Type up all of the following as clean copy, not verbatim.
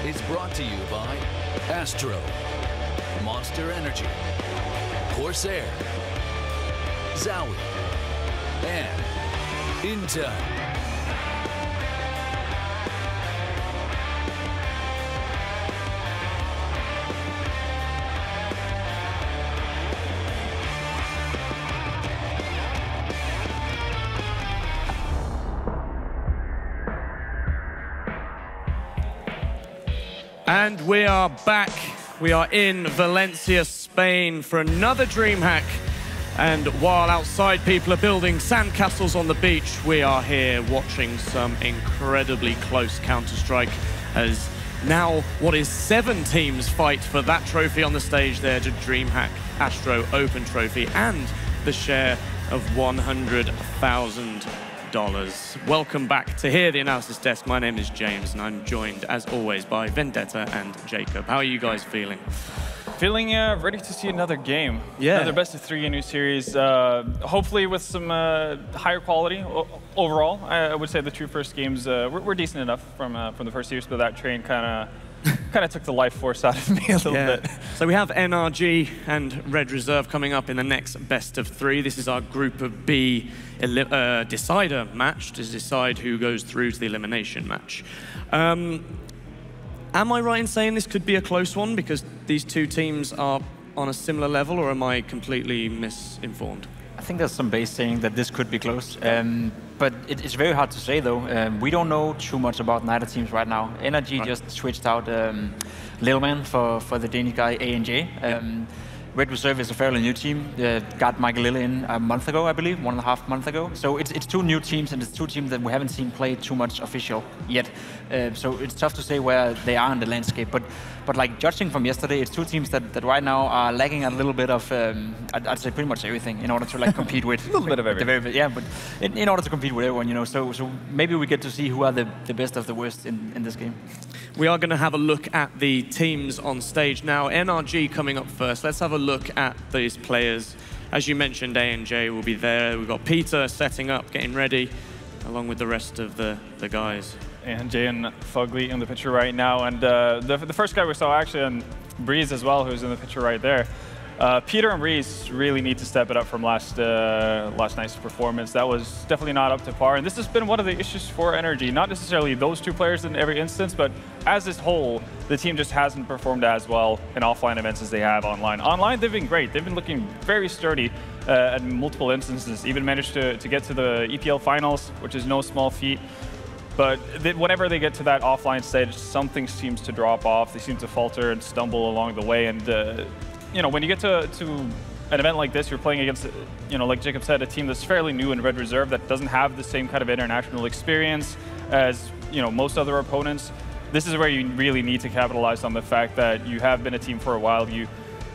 is brought to you by ASTRO, Monster Energy, Corsair, Zowie, and Intel. And we are back. We are in Valencia, Spain for another DreamHack. And while outside people are building sandcastles on the beach, we are here watching some incredibly close Counter-Strike as now what is 7 teams fight for that trophy on the stage there, to DreamHack Astro Open Trophy and the share of $100,000. Welcome back to Here, the Analysis Desk. My name is James, and I'm joined, as always, by Vendetta and Jacob. How are you guys feeling? Feeling ready to see another game. Yeah. Another best of 3 in a new series. Hopefully with some higher quality overall. I would say the 2 first games were decent enough from the first series, but that train kind of took the life force out of me a little bit. So we have NRG and Red Reserve coming up in the next best of 3. This is our Group of B decider match to decide who goes through to the elimination match. Am I right in saying this could be a close one because these 2 teams are on a similar level, or am I completely misinformed? I think there's some base saying that this could be close, but it's very hard to say though. We don't know too much about neither teams right now. NRG just switched out Lil Man for the Danish guy ANJ. Red Reserve is a fairly new team. Got Michael Lille in a month ago, I believe, 1.5 months ago. So it's 2 new teams, and it's 2 teams that we haven't seen play too much official yet. So it's tough to say where they are in the landscape. But like judging from yesterday, it's 2 teams that right now are lacking a little bit of, I'd say pretty much everything in order to like compete with. A little bit of everything. Yeah, but in order to compete with everyone, you know. So maybe we get to see who are the best of the worst in this game. We are going to have a look at the teams on stage now. NRG coming up first. Let's have a look at these players. As you mentioned, A&J will be there. We've got Peter setting up, getting ready, along with the rest of the guys. A&J and Fugly in the picture right now. And the first guy we saw actually, and Breeze as well, who's in the picture right there. Peter and Breeze really need to step it up from last night's performance. That was definitely not up to par, and this has been one of the issues for NRG. Not necessarily those 2 players in every instance, but as a whole, the team just hasn't performed as well in offline events as they have online. Online, they've been great. They've been looking very sturdy at multiple instances. Even managed to get to the EPL finals, which is no small feat. But whenever they get to that offline stage, something seems to drop off. They seem to falter and stumble along the way, and you know, when you get to an event like this, you're playing against, you know, like Jacob said, a team that's fairly new in Red Reserve that doesn't have the same kind of international experience as, you know, most other opponents. This is where you really need to capitalize on the fact that you have been a team for a while. You,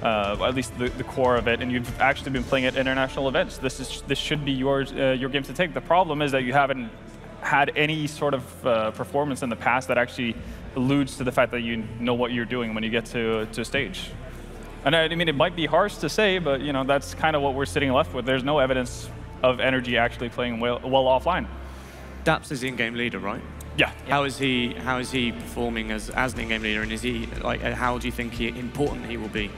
at least the core of it, and you've actually been playing at international events. This should be your game to take. The problem is that you haven't had any sort of performance in the past that actually alludes to the fact that you know what you're doing when you get to a stage. And I mean, it might be harsh to say, but you know, that's kind of what we're sitting left with. There's no evidence of NRG actually playing well offline. Daps is the in-game leader, right? Yeah. How is he performing as an in-game leader, and is he like, how do you think important he will be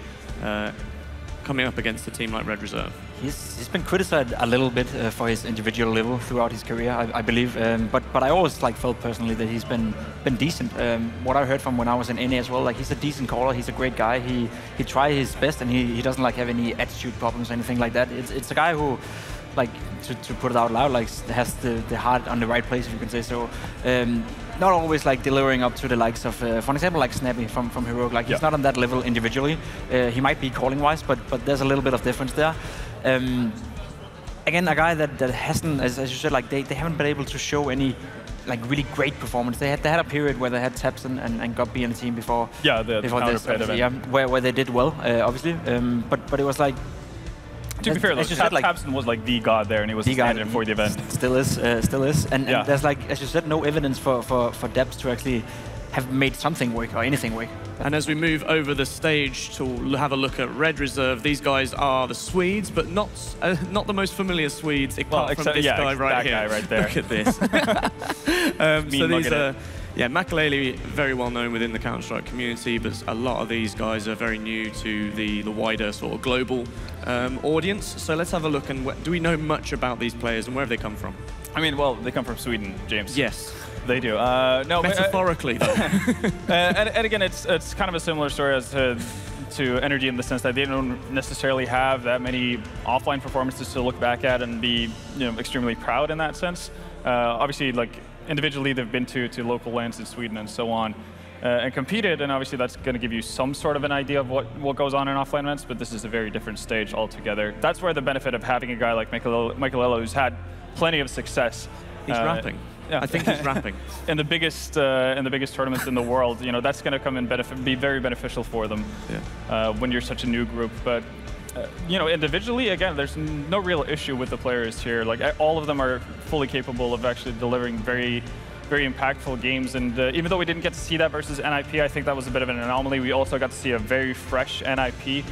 coming up against a team like Red Reserve? He's been criticized a little bit for his individual level throughout his career, I believe. But I always felt personally that he's been decent. What I heard from when I was in NA as well, like he's a decent caller, he's a great guy. He tried his best, and he doesn't have any attitude problems or anything like that. It's a guy who, like, to put it out loud, like has the heart on the right place, if you can say so. Not always like delivering up to the likes of, for example, like Snappy from Heroic. Like he's not on that level individually. He might be calling wise, but there's a little bit of difference there. Again, a guy that hasn't, as you said, like they haven't been able to show any like really great performance. They had a period where they had Taps and got B on the team before. Yeah, before this event. Yeah, where they did well, obviously. But it was like. To be fair, Tabson was like the god there, and he was the standard for the event. Still is. And there's like, as you said, no evidence for Debs to actually have made something work or anything work. And as we move over the stage to have a look at Red Reserve, these guys are the Swedes, but not the most familiar Swedes, apart from this guy right here. That guy right there. Look at this. So Yeah, Makalele, very well known within the Counter-Strike community, but a lot of these guys are very new to the wider sort of global audience. So let's have a look. And do we know much about these players and where have they come from? I mean, well, they come from Sweden, James. Yes. They do. No, metaphorically, though. and again, it's kind of a similar story as to NRG in the sense that they don't necessarily have that many offline performances to look back at and be extremely proud in that sense. Obviously, like individually, they've been to local lands in Sweden and so on, and competed, and obviously that's going to give you some sort of an idea of what goes on in offline events, but this is a very different stage altogether. That's where the benefit of having a guy like Makalele, who's had plenty of success. He's rapping. Yeah. I think he's rapping. In the biggest tournaments in the world, that's going to come and be very beneficial for them when you're such a new group. But individually, again, there's no real issue with the players here. Like all of them are fully capable of actually delivering very, very impactful games. And even though we didn't get to see that versus NIP, I think that was a bit of an anomaly. We also got to see a very fresh NIP.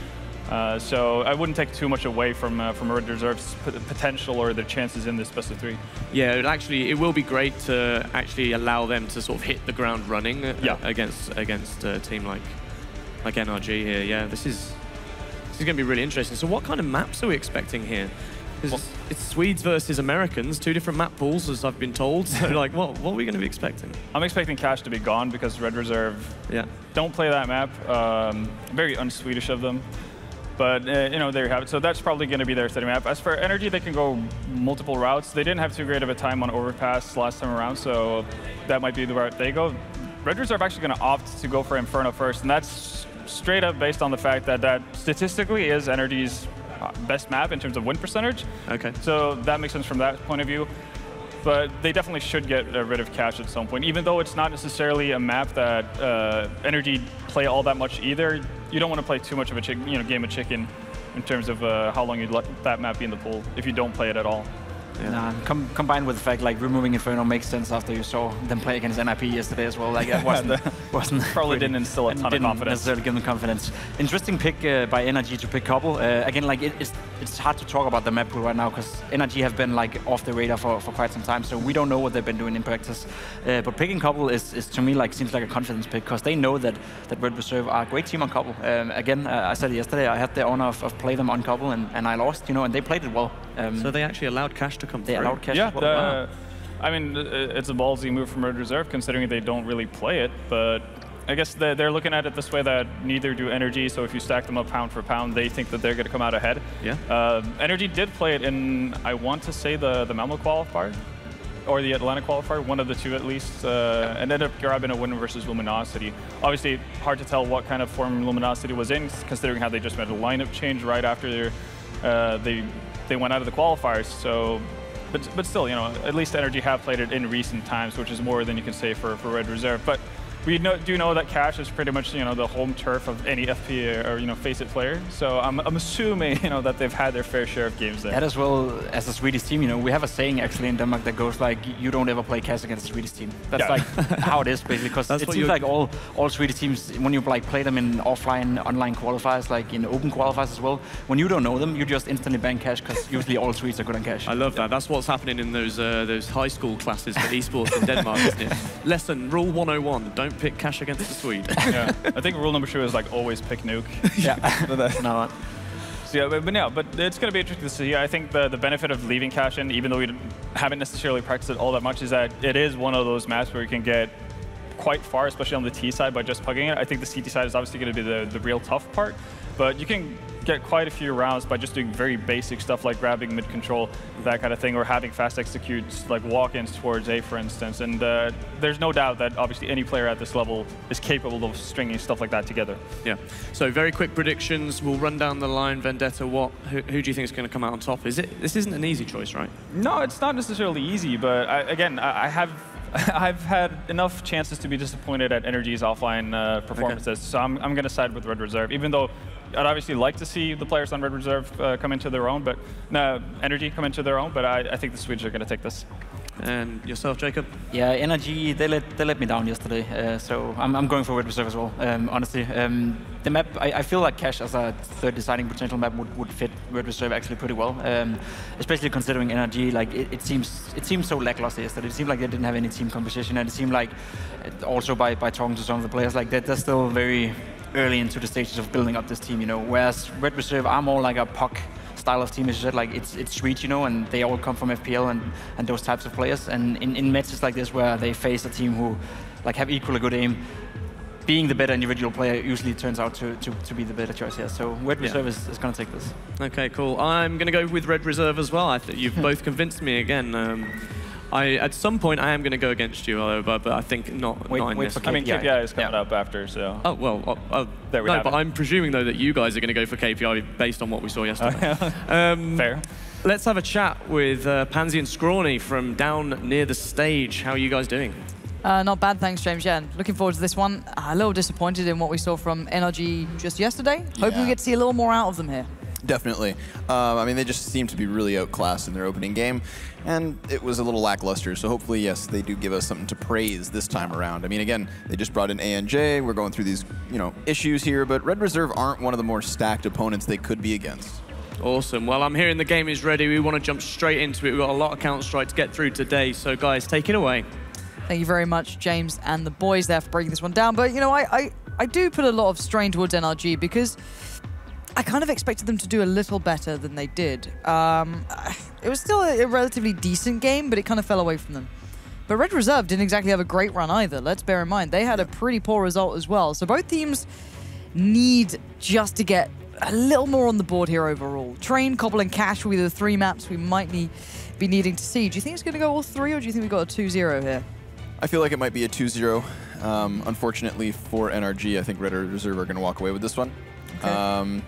So I wouldn't take too much away from Red Reserve's potential or their chances in this best of 3. Yeah, it will be great to actually allow them to sort of hit the ground running against a team like NRG here. Yeah, this is going to be really interesting. So what kind of maps are we expecting here? It's Swedes versus Americans, 2 different map pools, as I've been told. So like, what are we going to be expecting? I'm expecting Cash to be gone because Red Reserve don't play that map. Very un-Swedish of them. But there you have it. So that's probably going to be their steady map. As for NRG, they can go multiple routes. They didn't have too great of a time on Overpass last time around, so that might be the route they go. Red Reserve are actually going to opt to go for Inferno first, and that's straight up based on the fact that statistically is NRG's best map in terms of win percentage. Okay. So that makes sense from that point of view. But they definitely should get rid of Cash at some point, even though it's not necessarily a map that NRG play all that much either. You don't want to play too much of a game of chicken in terms of how long you'd let that map be in the pool if you don't play it at all. Yeah. Combined with the fact like removing Inferno makes sense after you saw them play against NIP yesterday as well. Like it wasn't probably didn't instill a ton of confidence. Necessarily give them confidence. Interesting pick by NRG to pick Couple. Again, like it's hard to talk about the map pool right now because NRG have been like off the radar for quite some time, so we don't know what they've been doing in practice. But picking Couple is to me like seems like a confidence pick because they know that Red Reserve are a great team on Couple. Again, I said it yesterday, I had the honor of playing them on Couple and I lost, and they played it well. So they actually allowed Cash to come through? They allowed Cash to come through. I mean, it's a ballsy move from Red Reserve considering they don't really play it, but I guess they're looking at it this way that neither do NRG, so if you stack them up pound for pound, they think that they're going to come out ahead. Yeah. NRG did play it in, I want to say, the Malmo qualifier, or the Atlanta qualifier, one of the two at least, and ended up grabbing a win versus Luminosity. Obviously, hard to tell what kind of form Luminosity was in, considering how they just made a lineup change right after they went out of the qualifiers. So, but still, at least NRG have played it in recent times, which is more than you can say for Red Reserve. But we do know that Cash is pretty much the home turf of any FP or Face It player. So I'm assuming that they've had their fair share of games there. That as well as a Swedish team, we have a saying actually in Denmark that goes like, you don't ever play Cash against a Swedish team. That's like how it is basically, because it seems like all Swedish teams, when you like play them in offline, online qualifiers, like in open qualifiers as well, when you don't know them, you just instantly ban Cash because usually all Swedes are good on Cash. I love that. That's what's happening in those high school classes for esports in Denmark, isn't it? Lesson rule 101: don't pick Cash against the Swede. Yeah, I think rule number 2 is like always pick nuke. Yeah. No. So, but it's going to be interesting to see. I think the benefit of leaving Cash in, even though we haven't necessarily practiced it all that much, is that it is one of those maps where you can get quite far, especially on the T side, by just pugging it. I think the CT side is obviously going to be the real tough part, but you can get quite a few rounds by just doing very basic stuff like grabbing mid control, that kind of thing, or having fast executes like walk-ins towards A, for instance. And there's no doubt that obviously any player at this level is capable of stringing stuff like that together. Yeah. So very quick predictions. We'll run down the line. Vendetta, who do you think is going to come out on top? This isn't an easy choice, right? No, it's not necessarily easy, but I've had enough chances to be disappointed at NRG's offline performances, so I'm going to side with Red Reserve, even though I'd obviously like to see the players on Red Reserve come into their own, but NRG come into their own. But I think the Swedes are going to take this. And yourself, Jacob? Yeah, NRG, they let me down yesterday, so I'm going for Red Reserve as well, honestly. The map, I feel like Cash as a third deciding potential map would fit Red Reserve actually pretty well, especially considering NRG, like it seems so lackluster yesterday. It seemed like they didn't have any team composition, and it seemed like, also by talking to some of the players, like they're still very early into the stages of building up this team, you know, whereas Red Reserve are more like a puck style of team, as you said, like it's sweet, you know, and they all come from FPL and those types of players. And in matches like this where they face a team who like have equally good aim, being the better individual player usually turns out to be the better choice here. So Red Reserve is going to take this. Okay, cool. I'm going to go with Red Reserve as well. I think you've both convinced me again. At some point, I am going to go against you, but I think not in this. I mean, KPI is coming up after, so... Oh, well, there we have but it. I'm presuming, though, that you guys are going to go for KPI based on what we saw yesterday. Fair. Let's have a chat with Pansy and Scrawny from down near the stage. How are you guys doing? Not bad, thanks, James. Yeah, looking forward to this one. A little disappointed in what we saw from NRG just yesterday. Hoping we get to see a little more out of them here. Definitely. I mean, they just seem to be really outclassed in their opening game, and it was a little lackluster, so hopefully, yes, they do give us something to praise this time around. I mean, again, they just brought in ANJ, we're going through these, you know, issues here, but Red Reserve aren't one of the more stacked opponents they could be against. Awesome. Well, I'm hearing the game is ready. We want to jump straight into it. We've got a lot of Counter-Strike to get through today, so guys, take it away. Thank you very much, James and the boys there for breaking this one down. But, you know, I do put a lot of strain towards NRG because I kind of expected them to do a little better than they did. It was still a relatively decent game, but it kind of fell away from them. But Red Reserve didn't exactly have a great run either. Let's bear in mind, they had a pretty poor result as well. So both teams need just to get a little more on the board here overall. Train, Cobble, and Cash will be the three maps we might be needing to see. Do you think it's going to go all three, or do you think we've got a 2-0 here? I feel like it might be a 2-0. Unfortunately for NRG, I think Red Reserve are going to walk away with this one. Okay.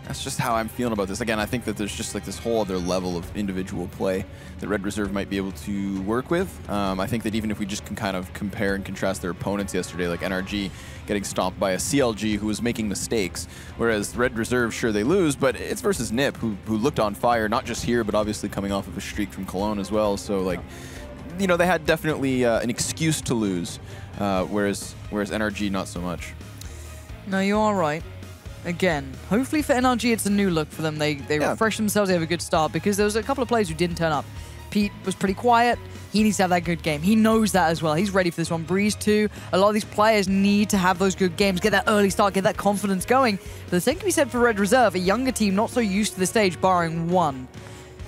That's just how I'm feeling about this. Again, I think that there's just like this whole other level of individual play that Red Reserve might be able to work with. I think that even if we just can kind of compare and contrast their opponents yesterday, like NRG getting stomped by a CLG who was making mistakes, whereas Red Reserve, sure, they lose, but it's versus Nip, who looked on fire, not just here, but obviously coming off of a streak from Cologne as well. So, like, you know, they had definitely an excuse to lose, whereas NRG, not so much. No, you are right. Again, hopefully for NRG, it's a new look for them. They refresh themselves, they have a good start, because there was a couple of players who didn't turn up. Pete was pretty quiet. He needs to have that good game. He knows that as well. He's ready for this one. Breeze too. A lot of these players need to have those good games, get that early start, get that confidence going. But the same can be said for Red Reserve, a younger team not so used to the stage, barring one.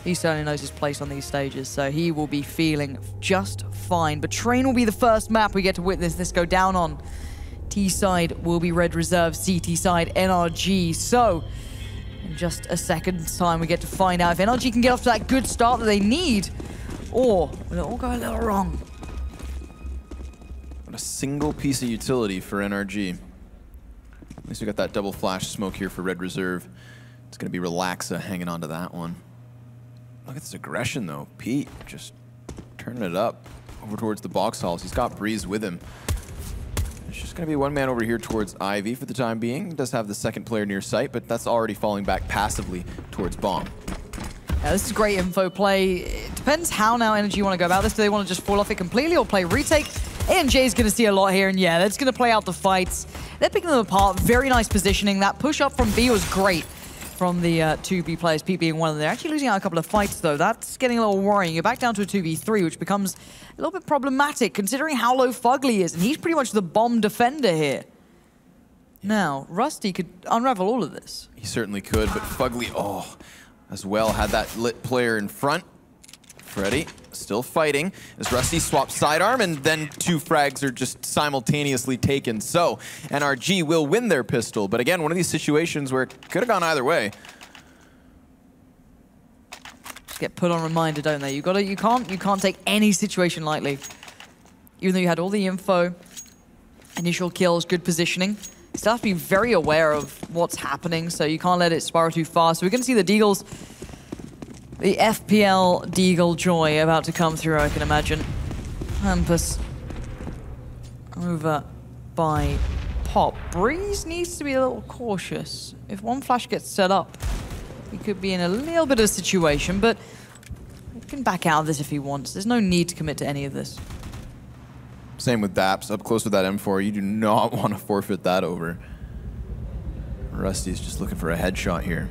He certainly knows his place on these stages, so he will be feeling just fine. But Train will be the first map we get to witness this go down on. T side will be Red Reserve, CT side NRG. So, in just a second's time, we get to find out if NRG can get off to that good start that they need, or will it all go a little wrong? Not a single piece of utility for NRG. At least we got that double flash smoke here for Red Reserve. It's going to be Relaxa hanging on to that one. Look at this aggression, though. Pete just turning it up over towards the box halls. He's got Breeze with him. There's just going to be one man over here towards Ivy for the time being. He does have the second player near sight, but that's already falling back passively towards Bomb. Yeah, this is great info play. It depends how now NRG want to go about this. Do they want to just fall off it completely or play retake? ANJ is going to see a lot here, and yeah, that's going to play out the fights. They're picking them apart. Very nice positioning. That push up from B was great from the 2B players, Pete being one of them. They're actually losing out a couple of fights, though. That's getting a little worrying. You're back down to a 2v3, which becomes a little bit problematic, considering how low Fugly is, and he's pretty much the bomb defender here. Now, Rusty could unravel all of this. He certainly could, but Fugly, as well, had that lit player in front. Freddy still fighting as Rusty swaps sidearm, and then two frags are just simultaneously taken. So NRG will win their pistol, but again, one of these situations where it could have gone either way. Just get put on reminder, don't they? You can't take any situation lightly. Even though you had all the info, initial kills, good positioning, you still have to be very aware of what's happening, so you can't let it spiral too far. So we're going to see the Deagles. The FPL Deagle joy about to come through, I can imagine. Hampus over by Pop. Breeze needs to be a little cautious. If one flash gets set up, he could be in a little bit of a situation, but we can can back out of this if he wants. There's no need to commit to any of this. Same with Daps. Up close with that M4, you do not want to forfeit that over. Rusty's just looking for a headshot here.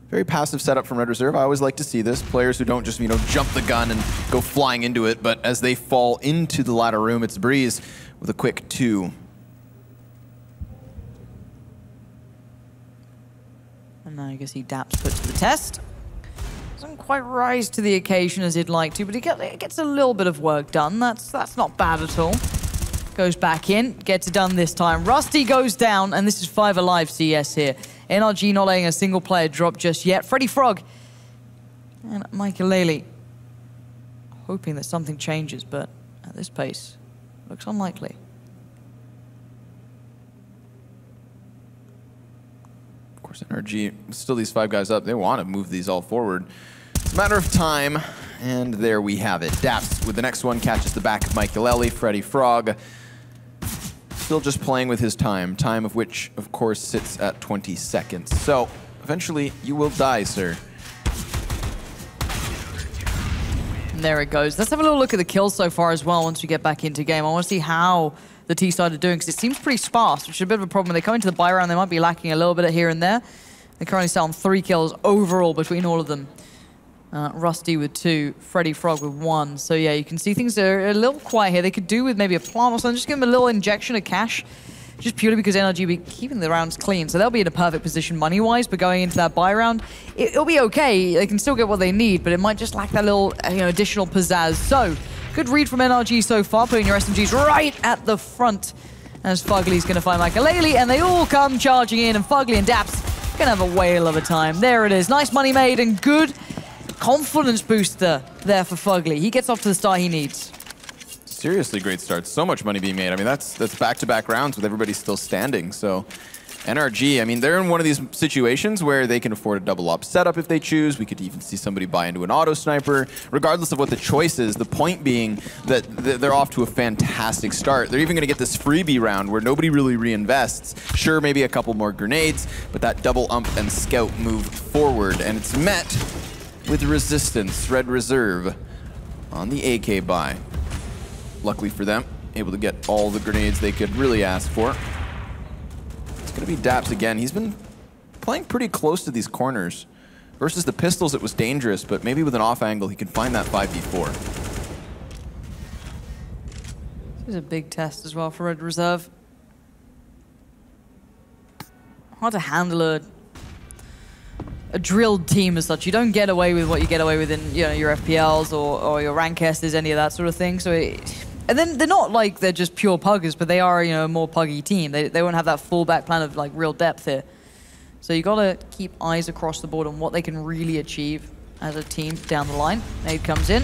Very passive setup from Red Reserve. I always like to see this. Players who don't just, jump the gun and go flying into it, but as they fall into the ladder room, it's Breeze with a quick 2. And now you can see Daps put to the test. Doesn't quite rise to the occasion as he'd like to, but he gets a little bit of work done. That's not bad at all. Goes back in, gets it done this time. Rusty goes down, and this is 5 alive CS here. NRG not letting a single player drop just yet. Freddy Frog and Michael hoping that something changes, but at this pace, looks unlikely. Of course, NRG, still these 5 guys up. They want to move these all forward. It's a matter of time, and there we have it. Daps with the next one catches the back of Michael. Freddy Frog still just playing with his time of which, of course, sits at 20 seconds. So, eventually, you will die, sir. And there it goes. Let's have a little look at the kills so far as well once we get back into game. I want to see how the T side are doing, because it seems pretty sparse, which is a bit of a problem. When they come into the buy round, they might be lacking a little bit here and there. They currently sit on 3 kills overall between all of them. Rusty with 2, Freddy Frog with 1. So yeah, you can see things are a little quiet here. They could do with maybe a plant or something. Just give them a little injection of cash, just purely because NRG will be keeping the rounds clean. So they'll be in a perfect position money-wise, but going into that buy round, it'll be okay. They can still get what they need, but it might just lack that little additional pizzazz. So, good read from NRG so far, putting your SMGs right at the front. As Fugly's going to find Michael, and they all come charging in, and Fugly and Daps going to have a whale of a time. There it is. Nice money made and good confidence booster there for Fugly. He gets off to the start he needs. Seriously great start. So much money being made. I mean, that's back-to-back rounds with everybody still standing. So NRG, I mean, they're in one of these situations where they can afford a double-op setup if they choose. We could even see somebody buy into an auto-sniper. Regardless of what the choice is, the point being that they're off to a fantastic start. They're even going to get this freebie round where nobody really reinvests. Sure, maybe a couple more grenades, but that double ump and scout move forward, and it's met with resistance. Red Reserve on the AK buy. Luckily for them, able to get all the grenades they could really ask for. It's going to be Daps again. He's been playing pretty close to these corners. Versus the pistols, it was dangerous, but maybe with an off angle, he can find that 5v4. This is a big test as well for Red Reserve. Hard to handle a drilled team as such. You don't get away with what you get away with in your FPLs or your rank S's, any of that sort of thing. So and then they're not like they're just pure puggers, but they are a more puggy team. They won't have that full back plan of like real depth here. So you got to keep eyes across the board on what they can really achieve as a team down the line. Nade comes in.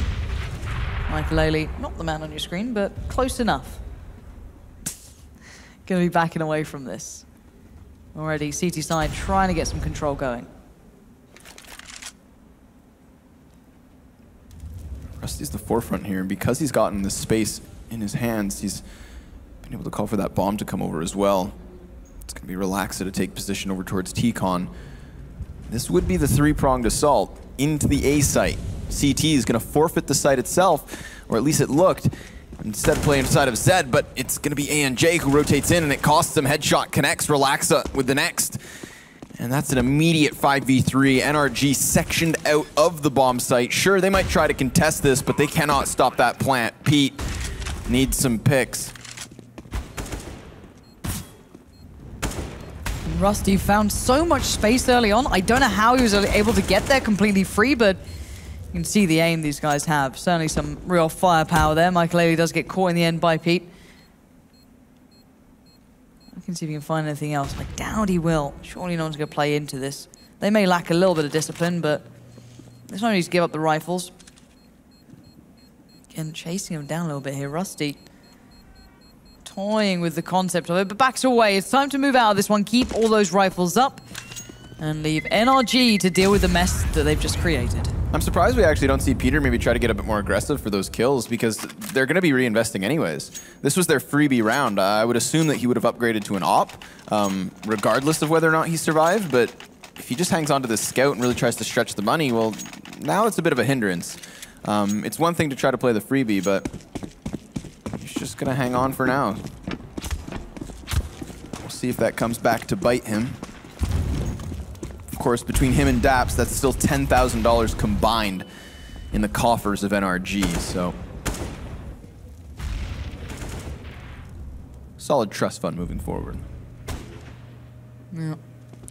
Michael, not the man on your screen, but close enough. Going to be backing away from this. Already CT side trying to get some control going. Rusty's the forefront here, and because he's gotten this space in his hands, he's been able to call for that bomb to come over as well. It's going to be Relaxa to take position over towards T-Con. This would be the 3-pronged assault into the A site. CT is going to forfeit the site itself, or at least it looked, instead of playing inside of Zed, but it's going to be ANJ who rotates in, and it costs him. Headshot connects Relaxa with the next. And that's an immediate 5v3. NRG sectioned out of the bomb site. Sure, they might try to contest this, but they cannot stop that plant. Pete needs some picks. Rusty found so much space early on. I don't know how he was able to get there completely free, but you can see the aim these guys have. Certainly some real firepower there. Michael does get caught in the end by Pete. I can see if he can find anything else. I doubt he will. Surely no one's going to play into this. They may lack a little bit of discipline, but there's no need to give up the rifles. Again, chasing him down a little bit here. Rusty toying with the concept of it, but backs away. It's time to move out of this one. Keep all those rifles up and leave NRG to deal with the mess that they've just created. I'm surprised we actually don't see Peter maybe try to get a bit more aggressive for those kills, because they're going to be reinvesting anyways. This was their freebie round. I would assume that he would have upgraded to an op, regardless of whether or not he survived, but if he just hangs on to this scout and really tries to stretch the money, well, now it's a bit of a hindrance. It's one thing to try to play the freebie, but he's just going to hang on for now. We'll see if that comes back to bite him. Of course, between him and Daps, that's still $10,000 combined in the coffers of NRG, so solid trust fund moving forward. Yeah.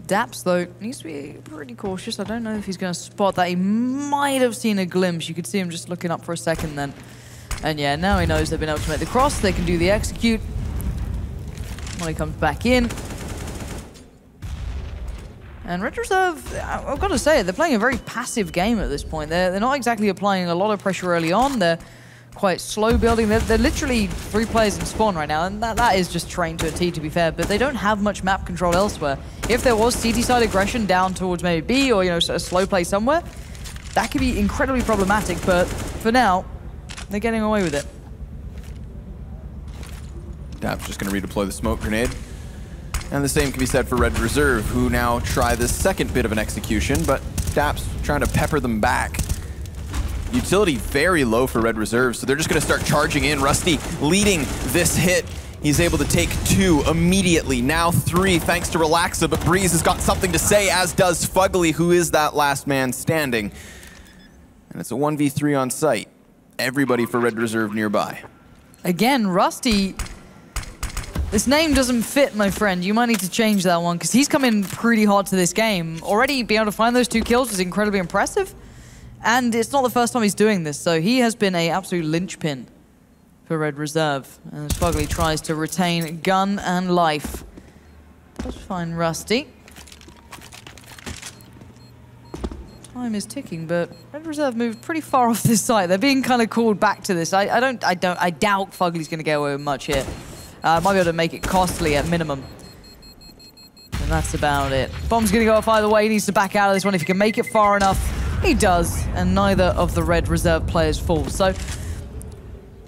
Daps, though, needs to be pretty cautious. I don't know if he's going to spot that. He might have seen a glimpse. You could see him just looking up for a second then. And yeah, now he knows they've been able to make the cross. They can do the execute. When he comes back in. And Red Reserve, I've got to say, they're playing a very passive game at this point. They're not exactly applying a lot of pressure early on. They're quite slow building. They're literally 3 players in spawn right now, and that is just trained to a T, to be fair. But they don't have much map control elsewhere. If there was CT side aggression down towards maybe B, or a slow play somewhere, that could be incredibly problematic. But for now, they're getting away with it. Daps just going to redeploy the smoke grenade. And the same can be said for Red Reserve, who now try the second bit of an execution, but Daps trying to pepper them back. Utility very low for Red Reserve, so they're just going to start charging in. Rusty leading this hit. He's able to take 2 immediately, now 3 thanks to Relaxa, but Breeze has got something to say, as does Fugly, who is that last man standing. And it's a 1v3 on site. Everybody for Red Reserve nearby. Again, Rusty, this name doesn't fit, my friend. You might need to change that one, because he's come in pretty hot to this game. Already being able to find those 2 kills is incredibly impressive. And it's not the first time he's doing this, so he has been an absolute linchpin for Red Reserve. As Fugly tries to retain gun and life. Does find Rusty. Time is ticking, but Red Reserve moved pretty far off this site. They're being kind of called back to this. I doubt Fugly's going to get away with much here. Might be able to make it costly at minimum. And that's about it. Bomb's going to go off either way. He needs to back out of this one if he can make it far enough. He does, and neither of the Red Reserve players fall. So,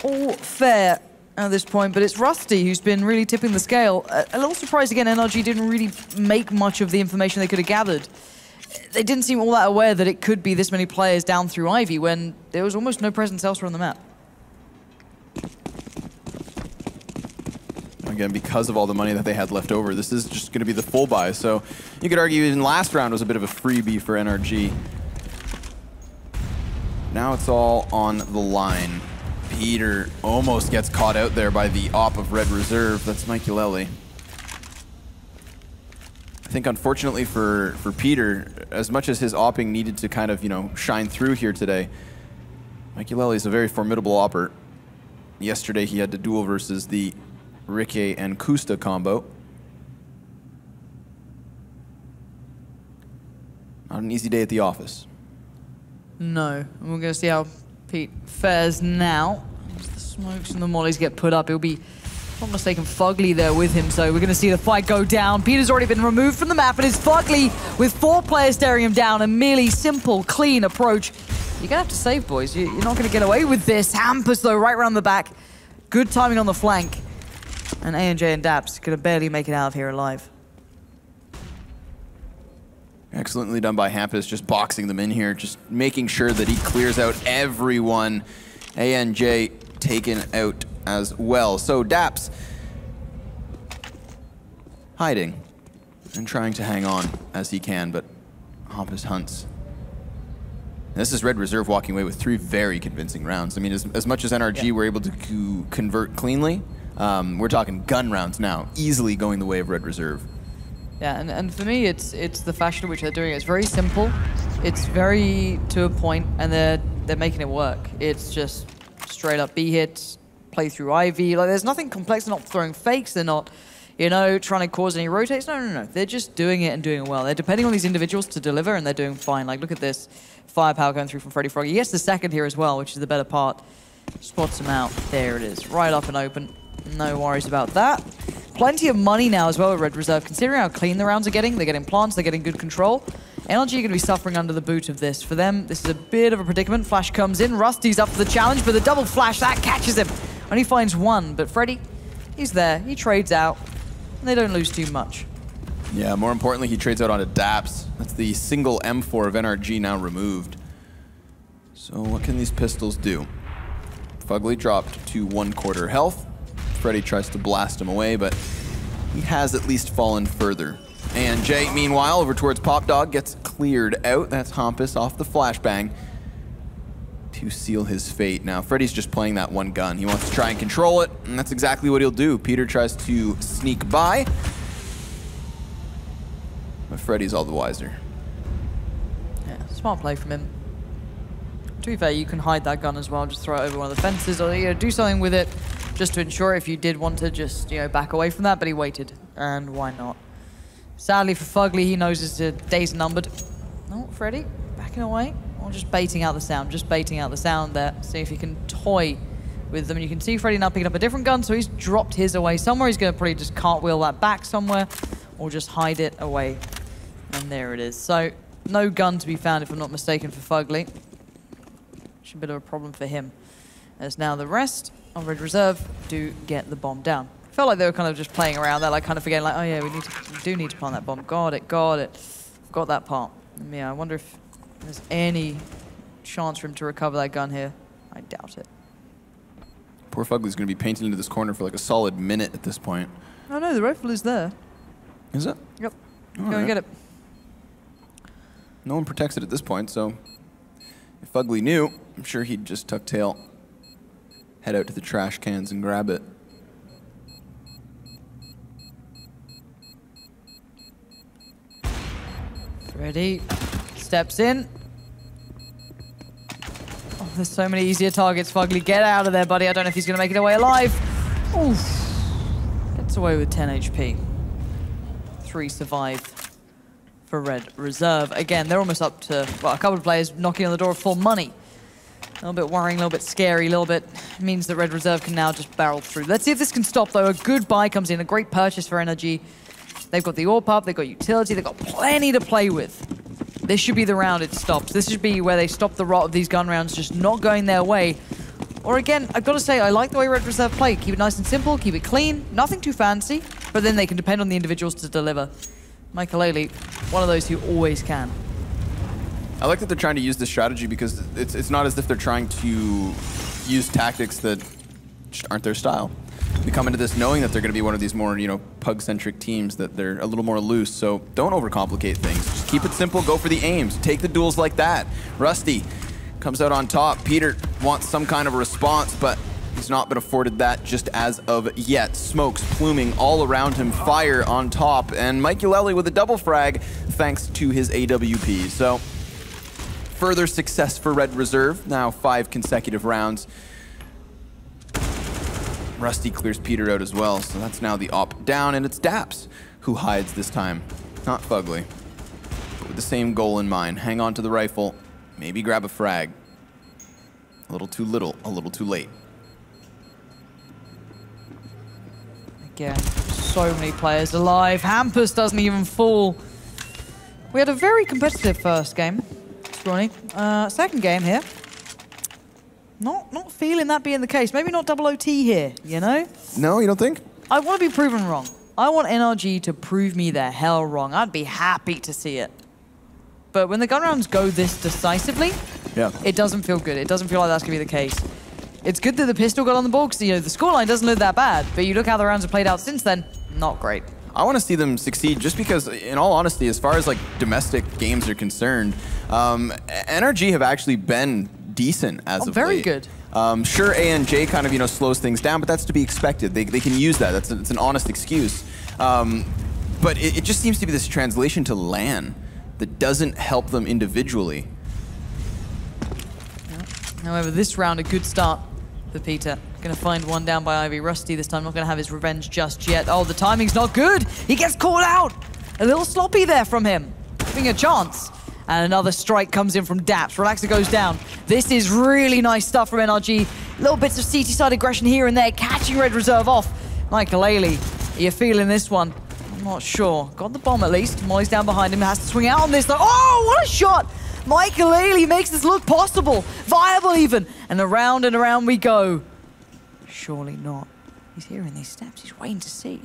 all fair at this point, but it's Rusty who's been really tipping the scale. A little surprised again, NRG didn't really make much of the information they could have gathered. They didn't seem all that aware that it could be this many players down through Ivy when there was almost no presence elsewhere on the map. Again, because of all the money that they had left over, this is just going to be the full buy. So you could argue even last round was a bit of a freebie for NRG. Now it's all on the line. Peter almost gets caught out there by the op of Red Reserve. That's Michaelelli. I think unfortunately for Peter, as much as his opping needed to kind of, shine through here today, Michaelelli is a very formidable opper. Yesterday he had to duel versus the Rikke and Kusta combo. Not an easy day at the office. No, and we're going to see how Pete fares now. As the smokes and the mollies get put up, it'll be, if I'm not mistaken, Fugly there with him, so we're going to see the fight go down. Peter's already been removed from the map, and it's Fugly with 4 players staring him down. A merely simple, clean approach. You're going to have to save, boys. You're not going to get away with this. Hampers, though, right around the back. Good timing on the flank. And ANJ and Daps going to barely make it out of here alive. Excellently done by Hampus, just boxing them in here, just making sure that he clears out everyone. ANJ taken out as well. So Daps hiding and trying to hang on as he can, but Hampus hunts. And this is Red Reserve walking away with 3 very convincing rounds. I mean, as much as NRG were able to convert cleanly, we're talking gun rounds now, easily going the way of Red Reserve. Yeah, and for me, it's the fashion in which they're doing it. It's very simple, it's very to a point, and they're making it work. It's just straight up B hits, play through Ivy. Like, there's nothing complex. They're not throwing fakes. They're not, trying to cause any rotates. No. They're just doing it and doing it well. They're depending on these individuals to deliver, and they're doing fine. Like, look at this firepower going through from Freddy Froggy. He gets the second here as well, which is the better part. Spots him out. There it is, right up and open. No worries about that. Plenty of money now as well at Red Reserve, considering how clean the rounds are getting. They're getting plants, they're getting good control. NRG are going to be suffering under the boot of this. For them, this is a bit of a predicament. Flash comes in, Rusty's up for the challenge, but the double flash, that catches him. Only finds 1, but Freddy, he's there. He trades out, and they don't lose too much. Yeah, more importantly, he trades out onto Daps. That's the single M4 of NRG now removed. So what can these pistols do? Fugly dropped to 1/4 health. Freddy tries to blast him away, but he has at least fallen further. And Jay, meanwhile, over towards Pop Dog, gets cleared out. That's Hampus off the flashbang to seal his fate. Now, Freddy's just playing that one gun. He wants to try and control it, and that's exactly what he'll do. Peter tries to sneak by, but Freddy's all the wiser. Yeah, smart play from him. To be fair, you can hide that gun as well. Just throw it over one of the fences, or do something with it, just to ensure if you did want to just back away from that. But he waited, and why not? Sadly for Fugly, he knows his days are numbered. No, Freddy backing away, or just baiting out the sound. Just baiting out the sound there. See if he can toy with them. And you can see Freddy now picking up a different gun, so he's dropped his away somewhere. He's going to probably just cartwheel that back somewhere, or just hide it away. And there it is. So no gun to be found, if I'm not mistaken, for Fugly. Which is a bit of a problem for him. As now the rest of Red Reserve do get the bomb down. Felt like they were kind of just playing around there, like kind of forgetting, like, oh yeah, we do need to plant that bomb. Got it. Got that part. Yeah, I wonder if there's any chance for him to recover that gun here. I doubt it. Poor Fugly's going to be painted into this corner for like a solid minute at this point. Oh no, the rifle is there. Is it? Yep. All Go and get it. No one protects it at this point, so if Fugly knew, I'm sure he'd just tuck tail, head out to the trash cans and grab it. Freddy steps in. Oh, there's so many easier targets, Fugly. Get out of there, buddy. I don't know if he's going to make it away alive. Oof. Gets away with 10 HP. 3 survive for Red Reserve. Again, they're almost up to, well, a couple of players knocking on the door of full money. A little bit worrying, a little bit scary, a little bit means that Red Reserve can now just barrel through. Let's see if this can stop, though. A good buy comes in, a great purchase for NRG. They've got the AWP up, they've got utility, they've got plenty to play with. This should be the round it stops. This should be where they stop the rot of these gun rounds just not going their way. Or again, I've got to say, I like the way Red Reserve play. Keep it nice and simple, keep it clean, nothing too fancy, but then they can depend on the individuals to deliver. Michael, one of those who always can. I like that they're trying to use this strategy because it's not as if they're trying to use tactics that just aren't their style. They come into this knowing that they're going to be one of these more, pug-centric teams, that they're a little more loose, so don't overcomplicate things. Just keep it simple, go for the aims, take the duels like that. Rusty comes out on top. Peter wants some kind of a response, but he's not been afforded that just as of yet. Smokes pluming all around him, fire on top, and Mike Uleli with a double frag thanks to his AWP. So further success for Red Reserve, now 5 consecutive rounds. Rusty clears Peter out as well, so that's now the op down, and it's Daps who hides this time, not Fugly. But with the same goal in mind, hang on to the rifle, maybe grab a frag. A little too little, a little too late. Again, so many players alive. Hampus doesn't even fall. We had a very competitive first game, Scrawny. Second game here. Not feeling that being the case. Maybe not double OT here, No, you don't think? I want to be proven wrong. I want NRG to prove me the hell wrong. I'd be happy to see it. But when the gun rounds go this decisively, it doesn't feel good. It doesn't feel like that's going to be the case. It's good that the pistol got on the ball because, the scoreline doesn't look that bad. But you look how the rounds have played out since then, not great. I want to see them succeed just because, in all honesty, as far as domestic games are concerned, NRG have actually been decent as of late. Very good. Sure, ANJ kind of, slows things down, but that's to be expected. They can use that. It's an honest excuse. But it just seems to be this translation to LAN that doesn't help them individually. However, this round, a good start for Peter. Going to find one down by Ivy. Rusty this time not going to have his revenge just yet. Oh, the timing's not good. He gets caught out. A little sloppy there from him. Giving a chance. And another strike comes in from Daps. Relaxer goes down. This is really nice stuff from NRG. Little bits of CT side aggression here and there, catching Red Reserve off. Michael, are you feeling this one? I'm not sure. Got the bomb at least. Molly's down behind him. Has to swing out on this though. Oh, what a shot! Michael makes this look possible. Viable even. And around we go. Surely not. He's hearing these steps. He's waiting to see.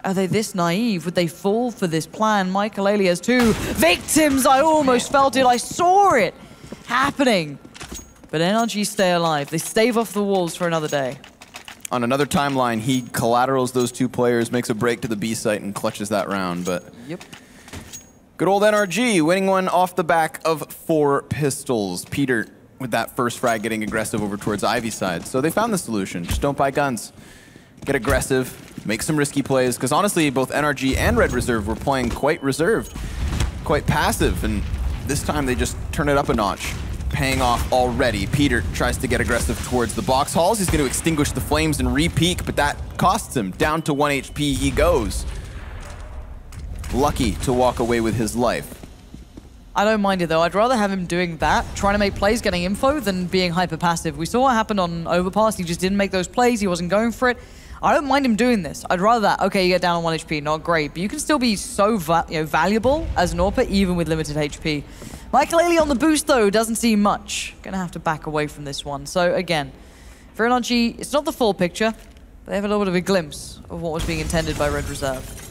Are they this naive? Would they fall for this plan? Michael has 2 victims. I almost felt it. I saw it happening. But NRG stay alive. They stave off the walls for another day. On another timeline, he collaterals those two players, makes a break to the B site, and clutches that round. But yep. Good old NRG, winning one off the back of 4 pistols. Peter, with that first frag, getting aggressive over towards Ivy's side. So they found the solution. Just don't buy guns. Get aggressive, make some risky plays. Because honestly, both NRG and Red Reserve were playing quite reserved, quite passive. And this time they just turn it up a notch. Paying off already. Peter tries to get aggressive towards the box halls. He's going to extinguish the flames and re-peek, but that costs him. Down to 1 HP he goes. Lucky to walk away with his life. I don't mind it though. I'd rather have him doing that, trying to make plays, getting info, than being hyper passive. We saw what happened on Overpass. He just didn't make those plays. He wasn't going for it. I don't mind him doing this. I'd rather that. Okay, you get down on 1 HP, not great, but you can still be so valuable as an AWPer even with limited HP. Michael on the boost though doesn't see much. Gonna have to back away from this one. So again, for NRG, it's not the full picture, but they have a little bit of a glimpse of what was being intended by Red Reserve.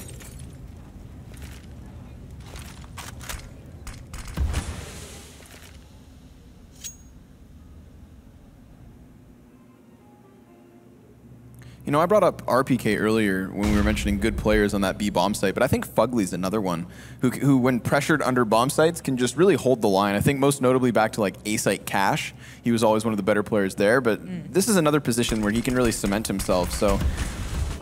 You know, I brought up RPK earlier when we were mentioning good players on that B bomb site, but I think Fugly's another one who when pressured under bomb sites, can just really hold the line. I think most notably back to like A-site Cash. He was always one of the better players there, but this is another position where he can really cement himself. So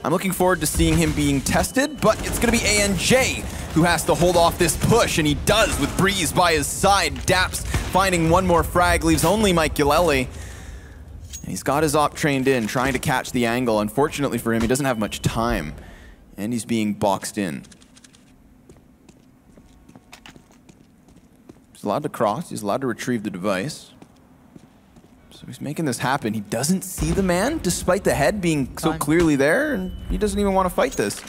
I'm looking forward to seeing him being tested, but it's going to be ANJ who has to hold off this push, and he does with Breeze by his side. Daps finding one more frag, leaves only Mike Gillelli. He's got his op trained in, trying to catch the angle. Unfortunately for him, he doesn't have much time, and he's being boxed in. He's allowed to cross, he's allowed to retrieve the device. So he's making this happen. He doesn't see the man, despite the head being so clearly there, and he doesn't even want to fight this.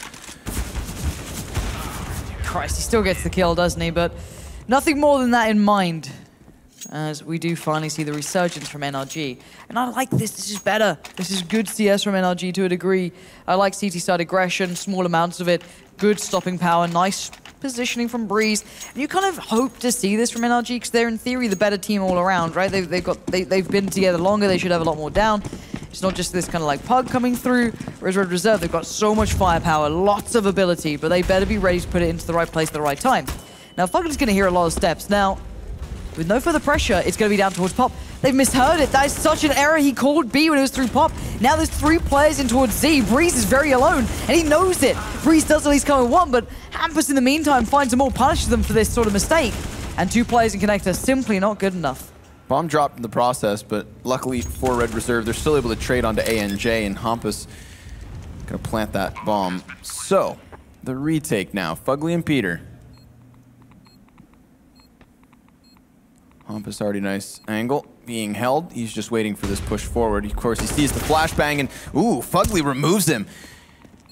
Christ, he still gets the kill, doesn't he? But nothing more than that in mind, as we do finally see the resurgence from NRG. And I like this. This is better. This is good CS from NRG to a degree. I like CT side aggression, small amounts of it, good stopping power, nice positioning from Breeze. And you kind of hope to see this from NRG because they're in theory the better team all around, right? They've been together longer. They should have a lot more down. It's not just this kind of like pug coming through. Whereas Red Reserve, they've got so much firepower, lots of ability, but they better be ready to put it into the right place at the right time. Now, Fugly's going to hear a lot of steps. Now, with no further pressure, it's going to be down towards Pop. They've misheard it. That is such an error. He called B when it was through Pop. Now there's 3 players in towards Z. Breeze is very alone, and he knows it. Breeze does at least come with 1, but Hampus in the meantime finds them all, punishes them for this sort of mistake. And 2 players in connector, simply not good enough. Bomb dropped in the process, but luckily for Red Reserve, they're still able to trade onto ANJ, and Hampus gonna plant that bomb. So, the retake now. Fugly and Peter. Hampus already nice angle, being held. He's just waiting for this push forward. Of course, he sees the flashbang, and ooh, Fugly removes him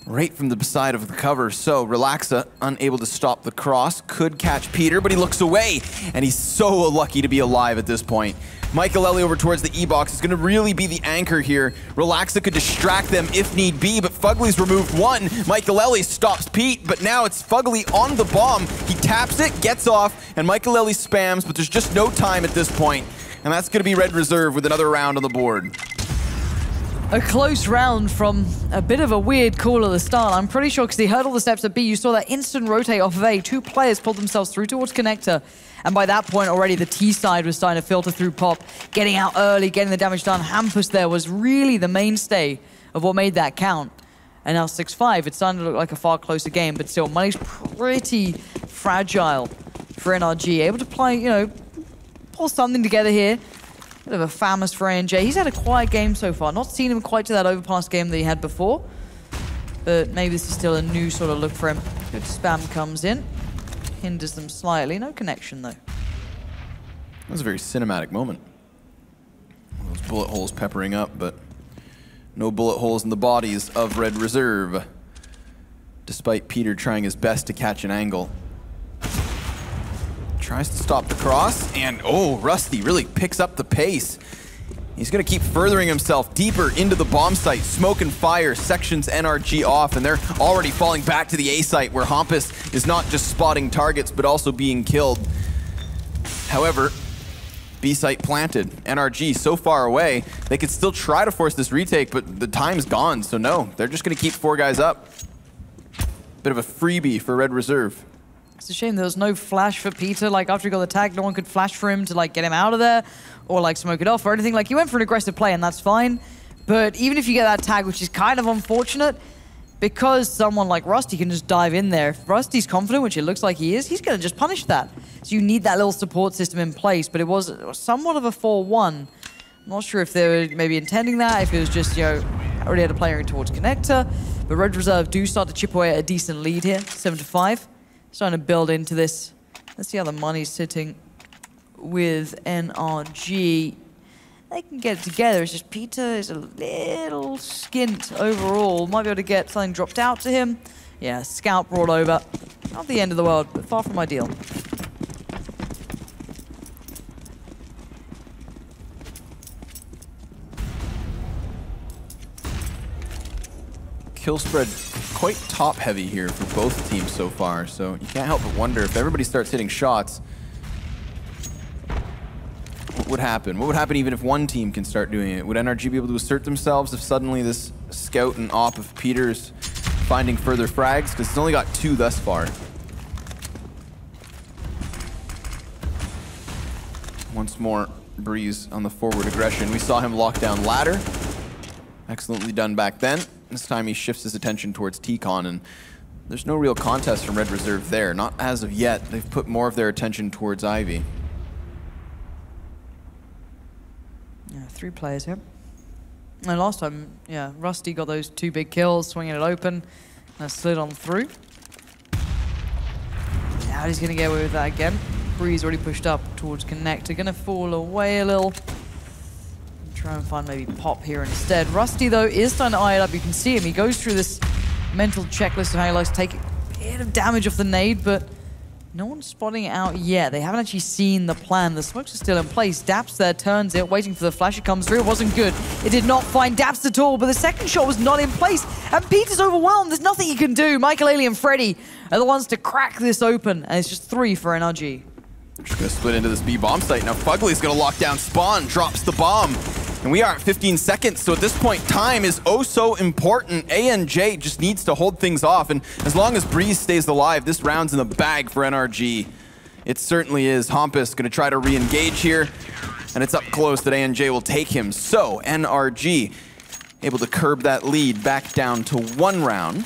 right from the side of the cover. So Relaxa, unable to stop the cross, could catch Peter, but he looks away, and he's so lucky to be alive at this point. Michael Ellie over towards the E-box is going to really be the anchor here. Relaxa could distract them if need be, but Fugly's removed 1. Michael Ellie stops Pete, but now it's Fugly on the bomb. He taps it, gets off, and Michael Ellie spams, but there's just no time at this point. And that's going to be Red Reserve with another round on the board. A close round from a bit of a weird call at the start. I'm pretty sure because he heard all the steps at B. You saw that instant rotate off of A. 2 players pulled themselves through towards connector. And by that point already, the T side was starting to filter through Pop, getting out early, getting the damage done. Hampus there was really the mainstay of what made that count. And now 6-5, it's starting to look like a far closer game, but still, money's pretty fragile for NRG. Able to play, you know, pull something together here. Bit of a famous for ANJ. He's had a quiet game so far. Not seen him quite to that overpass game that he had before. But maybe this is still a new sort of look for him. Good spam comes in. Hinders them slightly. No connection, though. That was a very cinematic moment. Those bullet holes peppering up, but no bullet holes in the bodies of Red Reserve. Despite Peter trying his best to catch an angle. Tries to stop the cross, and oh, Rusty really picks up the pace. He's going to keep furthering himself deeper into the bomb site. Smoke and fire sections NRG off, and they're already falling back to the A site where Hampus is not just spotting targets, but also being killed. However, B site planted. NRG so far away, they could still try to force this retake, but the time's gone, so no. They're just going to keep 4 guys up. Bit of a freebie for Red Reserve. It's a shame there was no flash for Peter. Like, after he got the tag, no one could flash for him to, like, get him out of there or, like, smoke it off or anything. Like, he went for an aggressive play, and that's fine. But even if you get that tag, which is kind of unfortunate, because someone like Rusty can just dive in there. If Rusty's confident, which it looks like he is, he's going to just punish that. So you need that little support system in place, but it was somewhat of a 4-1. I'm not sure if they were maybe intending that, if it was just, you know, already had a player in towards Connector. But Red Reserve do start to chip away at a decent lead here, 7-5. Starting to build into this. Let's see how the money's sitting with NRG. They can get it together. It's just Peter is a little skint overall. Might be able to get something dropped out to him. Yeah, scout brought over. Not the end of the world, but far from ideal. Kill spread quite top heavy here for both teams so far, so you can't help but wonder if everybody starts hitting shots, what would happen? What would happen even if one team can start doing it? Would NRG be able to assert themselves if suddenly this scout and op of Peter's finding further frags? Because it's only got 2 thus far. Once more, Breeze on the forward aggression. We saw him lock down ladder. Excellently done back then. This time he shifts his attention towards T-Con, and there's no real contest from Red Reserve there. Not as of yet. They've put more of their attention towards Ivy. Yeah, 3 players here. And last time, yeah, Rusty got those 2 big kills, swinging it open, and slid on through. Now he's going to get away with that again. Breeze already pushed up towards Connector, going to fall away a little. Try and find maybe Pop here instead. Rusty, though, is starting to eye it up. You can see him. He goes through this mental checklist of how he likes to take a bit of damage off the nade, but no one's spotting it out yet. They haven't actually seen the plan. The smokes are still in place. Daps there turns it, waiting for the flash. It comes through. It wasn't good. It did not find Daps at all, but the second shot was not in place, and Peter's overwhelmed. There's nothing he can do. Michael Ailey and Freddy are the ones to crack this open, and it's just 3 for NRG. Just going to split into this B bomb site. Now Fugly's going to lock down Spawn, drops the bomb. And we are at 15 seconds, so at this point, time is oh so important. ANJ just needs to hold things off, and as long as Breeze stays alive, this round's in the bag for NRG. It certainly is. Hampus going to try to re-engage here, and it's up close that ANJ will take him. So, NRG able to curb that lead back down to 1 round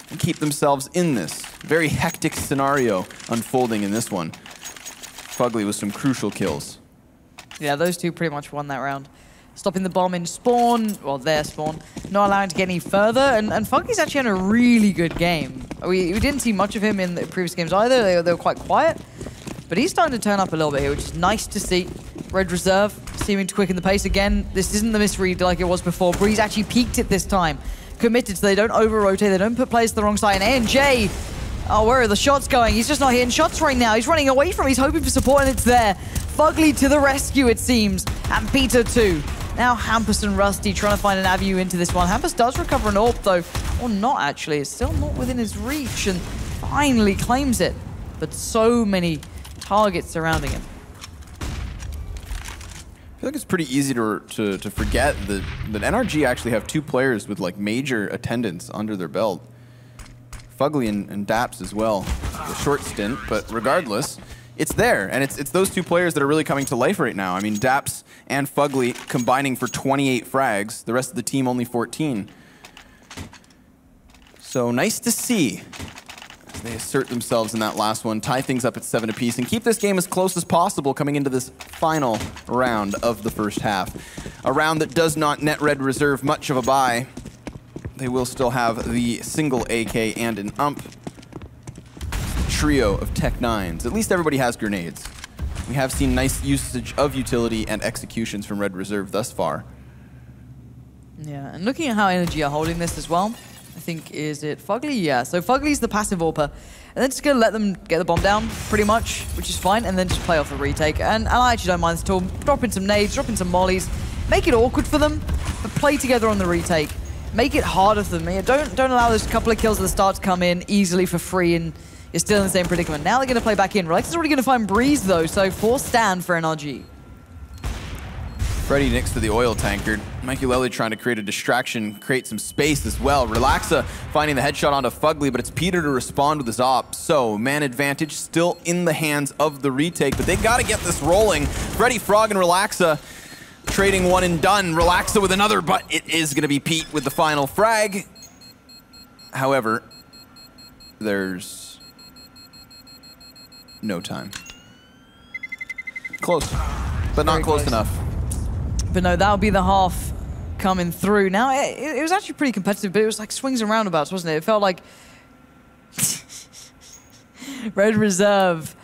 and keep themselves in this very hectic scenario unfolding in this one. Fugly with some crucial kills. Yeah, those 2 pretty much won that round. Stopping the bomb in spawn, well, their spawn, not allowing to get any further, and Fugly's actually had a really good game. We didn't see much of him in the previous games either. They were quite quiet, but he's starting to turn up a little bit here, which is nice to see. Red Reserve seeming to quicken the pace again. This isn't the misread like it was before. Breeze actually peaked it this time. Committed so they don't over-rotate, they don't put players to the wrong side, and ANJ, oh, where are the shots going? He's just not hitting shots right now. He's running away from it. He's hoping for support, and it's there. Fugly to the rescue, it seems. And Peter, too. Now Hampus and Rusty trying to find an avenue into this one. Hampus does recover an AWP, though. Or not, actually. It's still not within his reach, and finally claims it. But so many targets surrounding him. I feel like it's pretty easy to forget that NRG actually have 2 players with, like, major attendance under their belt. Fugly and Daps as well. A short stint, but regardless, it's there, and it's those 2 players that are really coming to life right now. I mean, Daps and Fugly combining for 28 frags, the rest of the team only 14. So nice to see as they assert themselves in that last one, tie things up at 7 apiece, and keep this game as close as possible coming into this final round of the first half. A round that does not net Red Reserve much of a bye. They will still have the single AK and an ump. Trio of Tech 9s. At least everybody has grenades. We have seen nice usage of utility and executions from Red Reserve thus far. Yeah, and looking at how NRG are holding this as well, I think, is it Fugly? Yeah, so Fugly's the passive AWPer, and then just gonna let them get the bomb down, pretty much, which is fine, and then just play off the retake. And I actually don't mind this at all. Drop in some nades, drop in some mollies, make it awkward for them, but play together on the retake. Make it harder for them. Don't allow those couple of kills at the start to come in easily for free and, is still in the same predicament. Now they're going to play back in. Relax is already going to find Breeze, though, so 4 stand for NRG. Freddy next to the oil tankard. Mikey Lely trying to create a distraction, create some space as well. Relaxa finding the headshot onto Fugly, but it's Peter to respond with his op. So, man advantage still in the hands of the retake, but they got to get this rolling. Freddy, Frog, and Relaxa trading one and done. Relaxa with another, but it is going to be Pete with the final frag. However, there's no time. Close, but not close enough. But no, that'll be the half coming through. Now, it was actually pretty competitive, but it was like swings and roundabouts, wasn't it? It felt like Red Reserve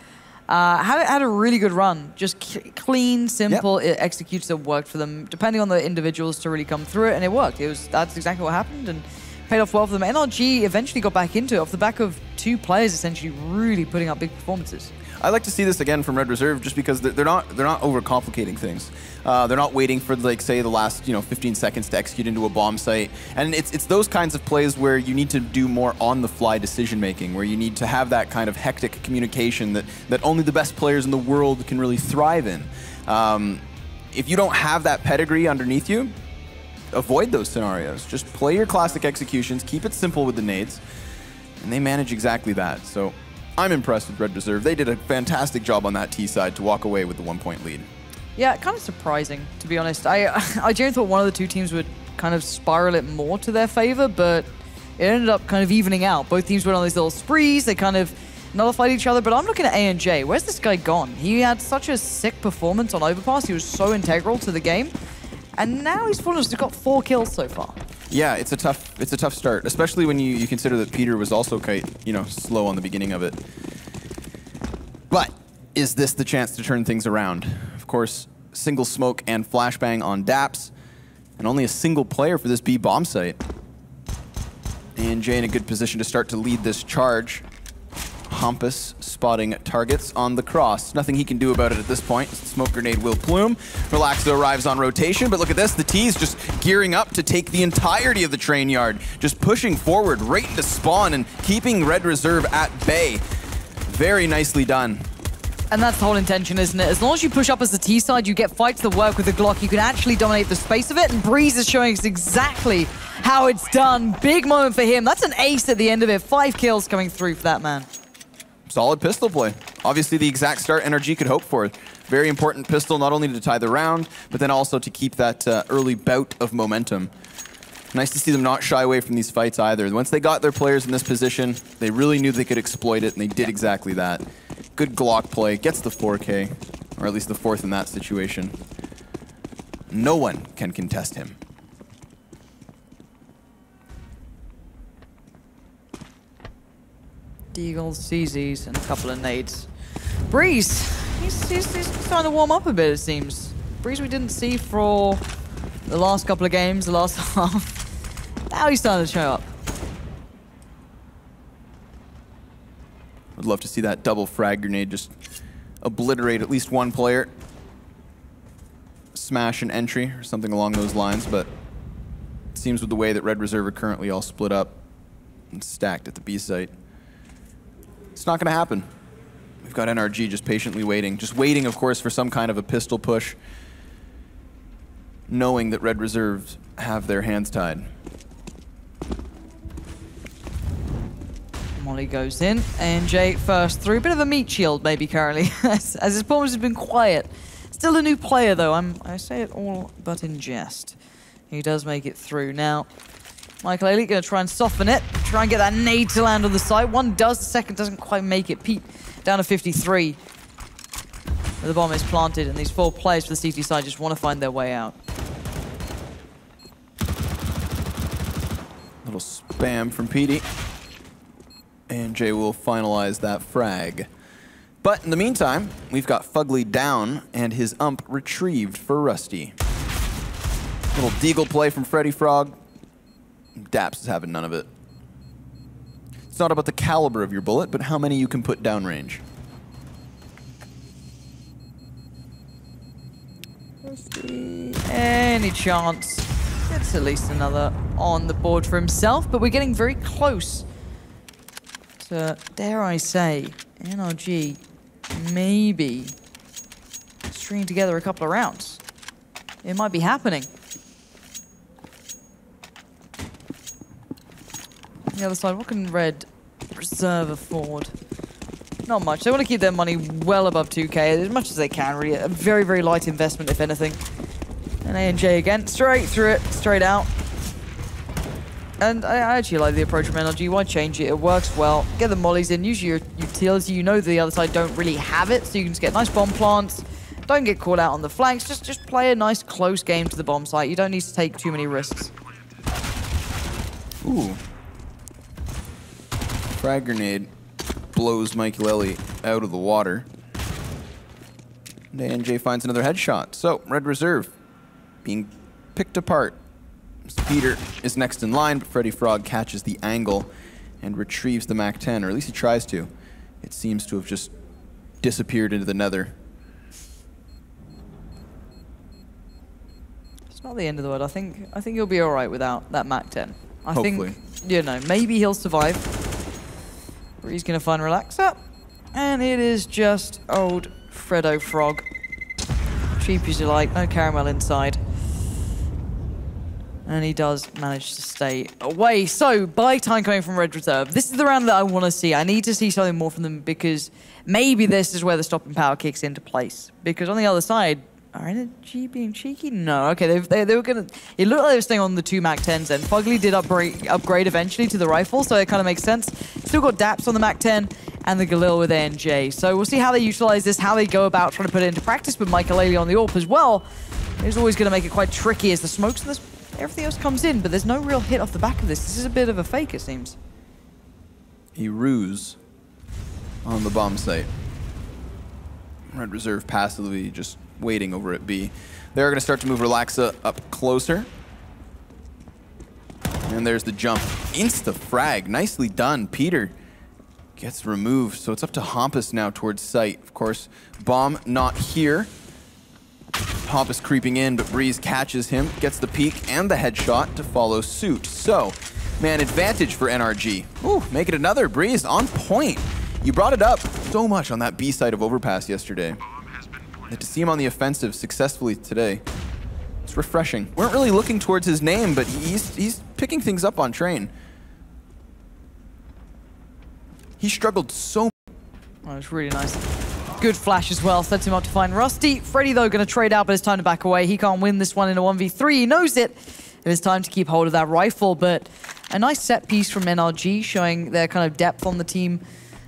had a really good run. Just clean, simple execution that worked for them, depending on the individuals to really come through it, and it worked. That's exactly what happened, and paid off well for them. NRG eventually got back into it off the back of 2 players essentially really putting up big performances. I like to see this again from Red Reserve just because they're not overcomplicating things. They're not waiting for, like, say, the last 15 seconds to execute into a bomb site. And it's those kinds of plays where you need to do more on-the-fly decision-making, where you need to have that kind of hectic communication that only the best players in the world can really thrive in. If you don't have that pedigree underneath you, avoid those scenarios. Just play your classic executions, keep it simple with the nades, and they manage exactly that. So I'm impressed with Red Reserve. They did a fantastic job on that T side to walk away with the 1-point lead. Yeah, kind of surprising, to be honest. I genuinely thought one of the 2 teams would kind of spiral it more to their favor, but it ended up kind of evening out. Both teams went on these little sprees. They kind of nullified each other, but I'm looking at ANJ. Where's this guy gone? He had such a sick performance on Overpass. He was so integral to the game, and now he's fallen. He's got 4 kills so far. Yeah, it's a tough start, especially when you consider that Peter was also quite, slow on the beginning of it. But is this the chance to turn things around? Of course, single smoke and flashbang on Daps, and only a single player for this B bomb site. And Jay in a good position to start to lead this charge. Hampus spotting targets on the cross. Nothing he can do about it at this point. Smoke grenade will plume. Relaxo arrives on rotation, but look at this. The T's just gearing up to take the entirety of the train yard. Just pushing forward right into spawn and keeping Red Reserve at bay. Very nicely done. And that's the whole intention, isn't it? As long as you push up as the T side, you get fights that work with the Glock. You can actually dominate the space of it, and Breeze is showing us exactly how it's done. Big moment for him. That's an ace at the end of it. 5 kills coming through for that man. Solid pistol play. Obviously the exact start NRG could hope for. Very important pistol, not only to tie the round, but then also to keep that early bout of momentum. Nice to see them not shy away from these fights either. Once they got their players in this position, they really knew they could exploit it, and they did exactly that. Good Glock play, gets the 4K, or at least the 4th in that situation. No one can contest him. Deagles, CZs, and a couple of nades. Breeze, he's starting to warm up a bit, it seems. Breeze we didn't see for the last couple of games, the last half. Now he's starting to show up. Would love to see that double frag grenade just obliterate at least one player. Smash an entry or something along those lines, but it seems with the way that Red Reserve are currently all split up and stacked at the B site, it's not going to happen. We've got NRG just patiently waiting. Just waiting, of course, for some kind of a pistol push, knowing that Red Reserve have their hands tied. Molly goes in, and Jay first through. Bit of a meat shield maybe currently, as his performance has been quiet. Still a new player though, I say it all but in jest. He does make it through. Now, Michael Ailey going to try and soften it, try and get that nade to land on the side. One does, the second doesn't quite make it. Pete down to 53. Where the bomb is planted, and these 4 players for the CT side just want to find their way out. Little spam from Petey. And Jay will finalize that frag. But in the meantime, we've got Fugly down and his ump retrieved for Rusty. Little deagle play from Freddy Frog. Daps is having none of it. It's not about the caliber of your bullet, but how many you can put downrange. Any chance. It's at least another on the board for himself, but we're getting very close dare I say, NRG maybe stringing together a couple of rounds. It might be happening. On the other side, what can Red Reserve afford? Not much. They want to keep their money well above 2K, as much as they can, really. A very, very light investment, if anything. And ANJ again, straight through it, straight out. And I actually like the approach from NRG. Why change it? It works well. Get the mollies in, use your utility. You know the other side don't really have it, so you can just get nice bomb plants. Don't get caught out on the flanks. Just play a nice close game to the bomb site. You don't need to take too many risks. Ooh. Frag grenade blows Michaelelli out of the water. And ANJ finds another headshot. So, Red Reserve being picked apart. Peter is next in line, but Freddy Frog catches the angle and retrieves the MAC-10, or at least he tries to. It seems to have just disappeared into the nether. It's not the end of the world. I think he'll be all right without that MAC-10. Hopefully. think, you know, maybe he'll survive. Or he's going to find Relaxer. And it is just old Freddo Frog. Cheap as you like, no caramel inside. And he does manage to stay away. So, buy time coming from Red Reserve. This is the round that I want to see. I need to see something more from them because maybe this is where the stopping power kicks into place. Because on the other side, are NRG being cheeky? No. Okay, they were going to... It looked like they were staying on the two MAC-10s, and Fugly did upgrade eventually to the rifle, so it kind of makes sense. Still got Daps on the MAC-10 and the Galil with ANJ. So we'll see how they utilize this, how they go about trying to put it into practice, but Michaelelli on the AWP as well is always going to make it quite tricky as the smokes and everything else comes in, but there's no real hit off the back of this. This is a bit of a fake, it seems. A ruse on the bomb site. Red Reserve passively just waiting over at B. They're going to start to move Relaxa up closer. And there's the jump. Insta-frag. Nicely done. Peter gets removed, so it's up to Hampus now towards site. Of course, bomb not here. Hampus creeping in, but Breeze catches him, gets the peek and the headshot to follow suit. So, man, advantage for NRG. Ooh, make it another. Breeze on point. You brought it up so much on that B side of Overpass yesterday. And to see him on the offensive successfully today, it's refreshing. Weren't really looking towards his name, but he's picking things up on train. He struggled so much. Oh, it's really nice. Good flash as well, sets him up to find Rusty. Freddy, though, going to trade out, but it's time to back away. He can't win this one in a 1v3. He knows it. It is time to keep hold of that rifle, but a nice set piece from NRG showing their kind of depth on the team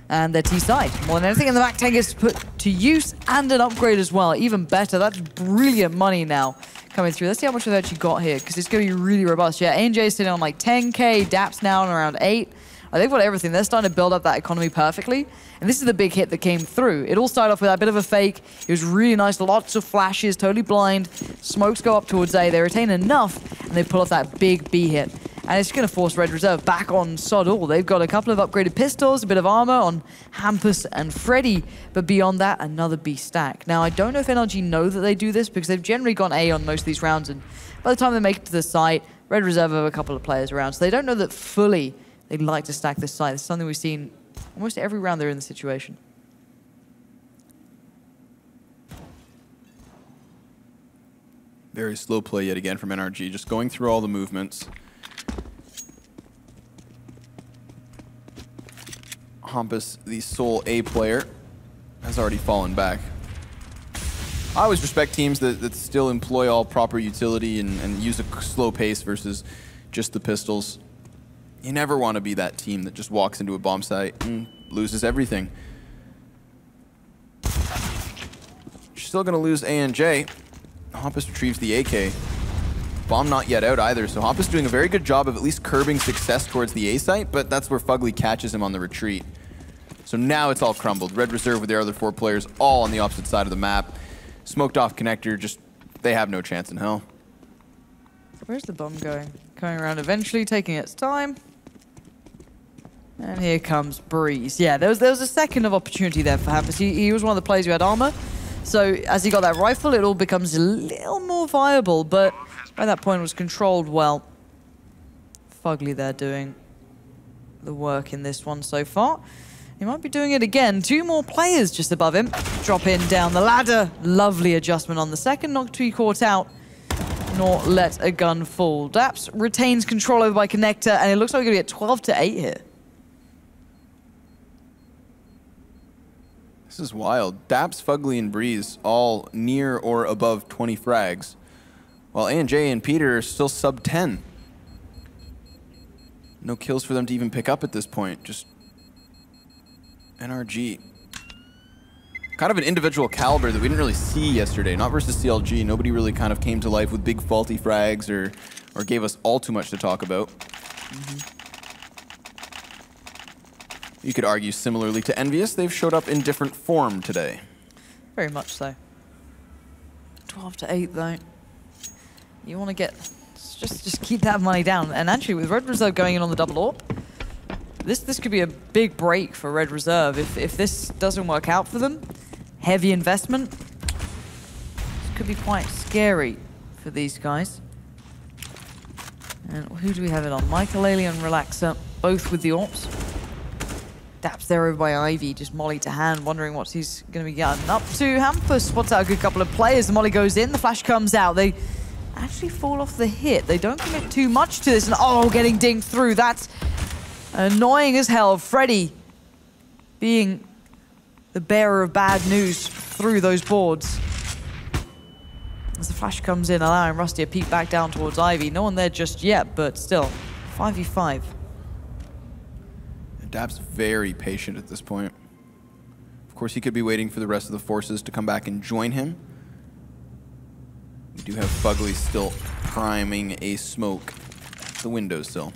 and their T side. More than anything, and the MAC-10 gets put to use and an upgrade as well. Even better. That's brilliant money now coming through. Let's see how much they've actually got here, because it's going to be really robust. Yeah, ANJ is sitting on like 10K, Daps now on around 8. They've got everything. They're starting to build up that economy perfectly. And this is the big hit that came through. It all started off with that bit of a fake. It was really nice. Lots of flashes, totally blind. Smokes go up towards A. They retain enough, and they pull off that big B hit. And it's going to force Red Reserve back on sod all. They've got a couple of upgraded pistols, a bit of armor on Hampus and Freddy. But beyond that, another B stack. Now, I don't know if NRG know that they do this, because they've generally gone A on most of these rounds. And by the time they make it to the site, Red Reserve have a couple of players around. So they don't know that fully they'd like to stack this site. It's something we've seen almost every round they're in the situation. Very slow play yet again from NRG, just going through all the movements. Hampus, the sole A player, has already fallen back. I always respect teams that still employ all proper utility and use a slow pace versus just the pistols. You never want to be that team that just walks into a bomb site and loses everything. You're still going to lose ANJ. Hampus retrieves the AK. Bomb not yet out either, so Hampus doing a very good job of at least curbing success towards the A site, but that's where Fugly catches him on the retreat. So now it's all crumbled. Red Reserve with their other 4 players all on the opposite side of the map. Smoked off connector, just, they have no chance in hell. Where's the bomb going? Coming around eventually, taking its time. And here comes Breeze. Yeah, there was a second of opportunity there for Hampus. He was one of the players who had armor. So as he got that rifle, it all becomes a little more viable, but by that point it was controlled well. Fugly there doing the work in this one so far. He might be doing it again. 2 more players just above him. Drop in down the ladder. Lovely adjustment on the second. Not to be caught out, nor let a gun fall. Daps retains control over by Connector, and it looks like we're going to get 12-8 here. This is wild. Daps, Fugly, and Breeze all near or above 20 frags, while ANJ and Peter are still sub 10. No kills for them to even pick up at this point. Just NRG. Kind of an individual caliber that we didn't really see yesterday. Not versus CLG. Nobody really kind of came to life with big faulty frags or gave us all too much to talk about. You could argue similarly to Envious, they've showed up in different form today. Very much so. 12-8 though. You want to get... Just keep that money down. And actually, with Red Reserve going in on the double AWP, this could be a big break for Red Reserve. If this doesn't work out for them, heavy investment, this could be quite scary for these guys. And who do we have it on? Michael-Ailey and Relaxer, both with the AWPs. Daps there over by Ivy, just Molly to hand, wondering what he's going to be getting up to. Hamper spots out a good couple of players. The Molly goes in, the flash comes out. They actually fall off the hit. They don't commit too much to this. And oh, getting dinged through. That's annoying as hell. Freddy being the bearer of bad news through those boards. As the flash comes in, allowing Rusty a peek back down towards Ivy. No one there just yet, but still, 5v5. Daps very patient at this point. Of course, he could be waiting for the rest of the forces to come back and join him. We do have Fugly still priming a smoke at the windowsill.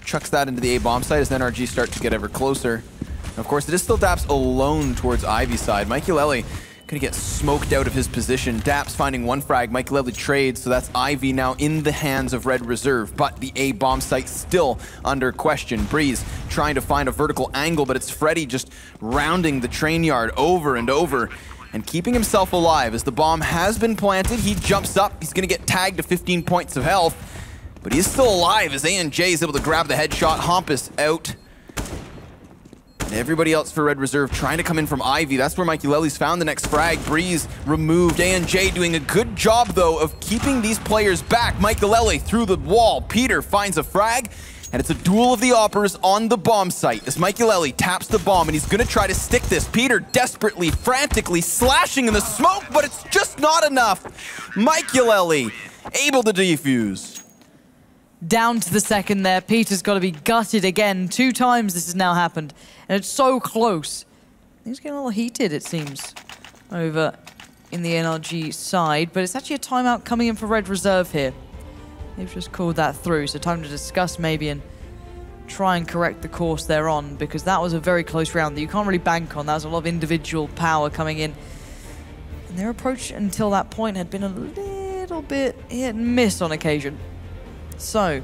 Chucks that into the A bomb site as NRG start to get ever closer. And of course, it is still Daps alone towards Ivy's side. Michael-Ailey gonna get smoked out of his position. Daps finding 1 frag. Michael-Ailey trades, so that's Ivy now in the hands of Red Reserve. But the A bomb site still under question. Breeze trying to find a vertical angle, but it's Freddy just rounding the train yard over and over and keeping himself alive. As the bomb has been planted, he jumps up. He's gonna get tagged to 15 points of health, but he is still alive as ANJ is able to grab the headshot. Hampus out. And everybody else for Red Reserve trying to come in from Ivy. That's where Michael-Ailey's found the next frag. Breeze removed. ANJ doing a good job, though, of keeping these players back. Michael-Ailey through the wall. Peter finds a frag, and it's a duel of the Oppers on the bomb site. As Michael-Ailey taps the bomb, and he's going to try to stick this. Peter desperately, frantically slashing in the smoke, but it's just not enough. Michael-Ailey able to defuse. Down to the second there. Peter's got to be gutted again. 2 times this has now happened. And it's so close. Things getting a little heated, it seems, over in the NRG side. But it's actually a timeout coming in for Red Reserve here. They've just called that through. So time to discuss maybe and try and correct the course they're on. Because that was a very close round that you can't really bank on. That was a lot of individual power coming in. And their approach until that point had been a little bit hit and miss on occasion. So,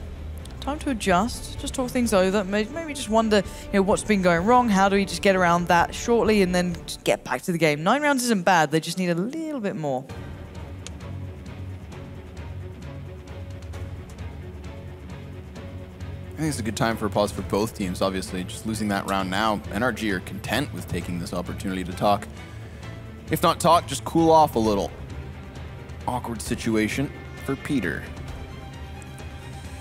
time to adjust, just talk things over, maybe just wonder, what's been going wrong, how do we just get around that shortly and then just get back to the game. 9 rounds isn't bad, they just need a little bit more. I think it's a good time for a pause for both teams, obviously. Just losing that round now, NRG are content with taking this opportunity to talk. If not talk, just cool off a little. Awkward situation for Peter.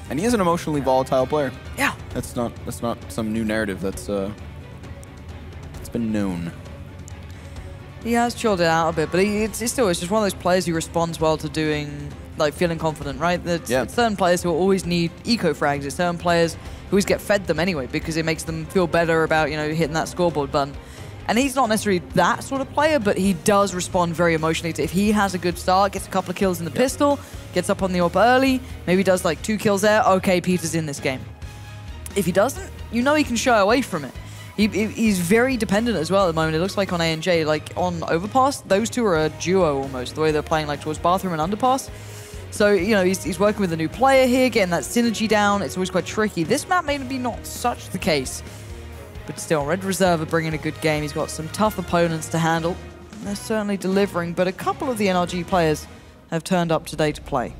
And he is an emotionally volatile player. Yeah. That's not some new narrative. That's it's been known. He has chilled it out a bit, but it's just one of those players who responds well to doing, like, feeling confident, right? There's certain players who always need eco frags. There's certain players who always get fed them anyway because it makes them feel better about, hitting that scoreboard button. And he's not necessarily that sort of player, but he does respond very emotionally to if he has a good start, gets a couple of kills in the pistol, gets up on the AWP early, maybe does like 2 kills there, okay, Peter's in this game. If he doesn't, he can shy away from it. He's very dependent as well at the moment. It looks like on ANJ, like on Overpass, those two are a duo almost, the way they're playing like towards Bathroom and Underpass. So, he's working with a new player here, getting that synergy down. It's always quite tricky. This map may be not such the case. But still, Red Reserve are bringing a good game. He's got some tough opponents to handle. They're certainly delivering, but a couple of the NRG players have turned up today to play.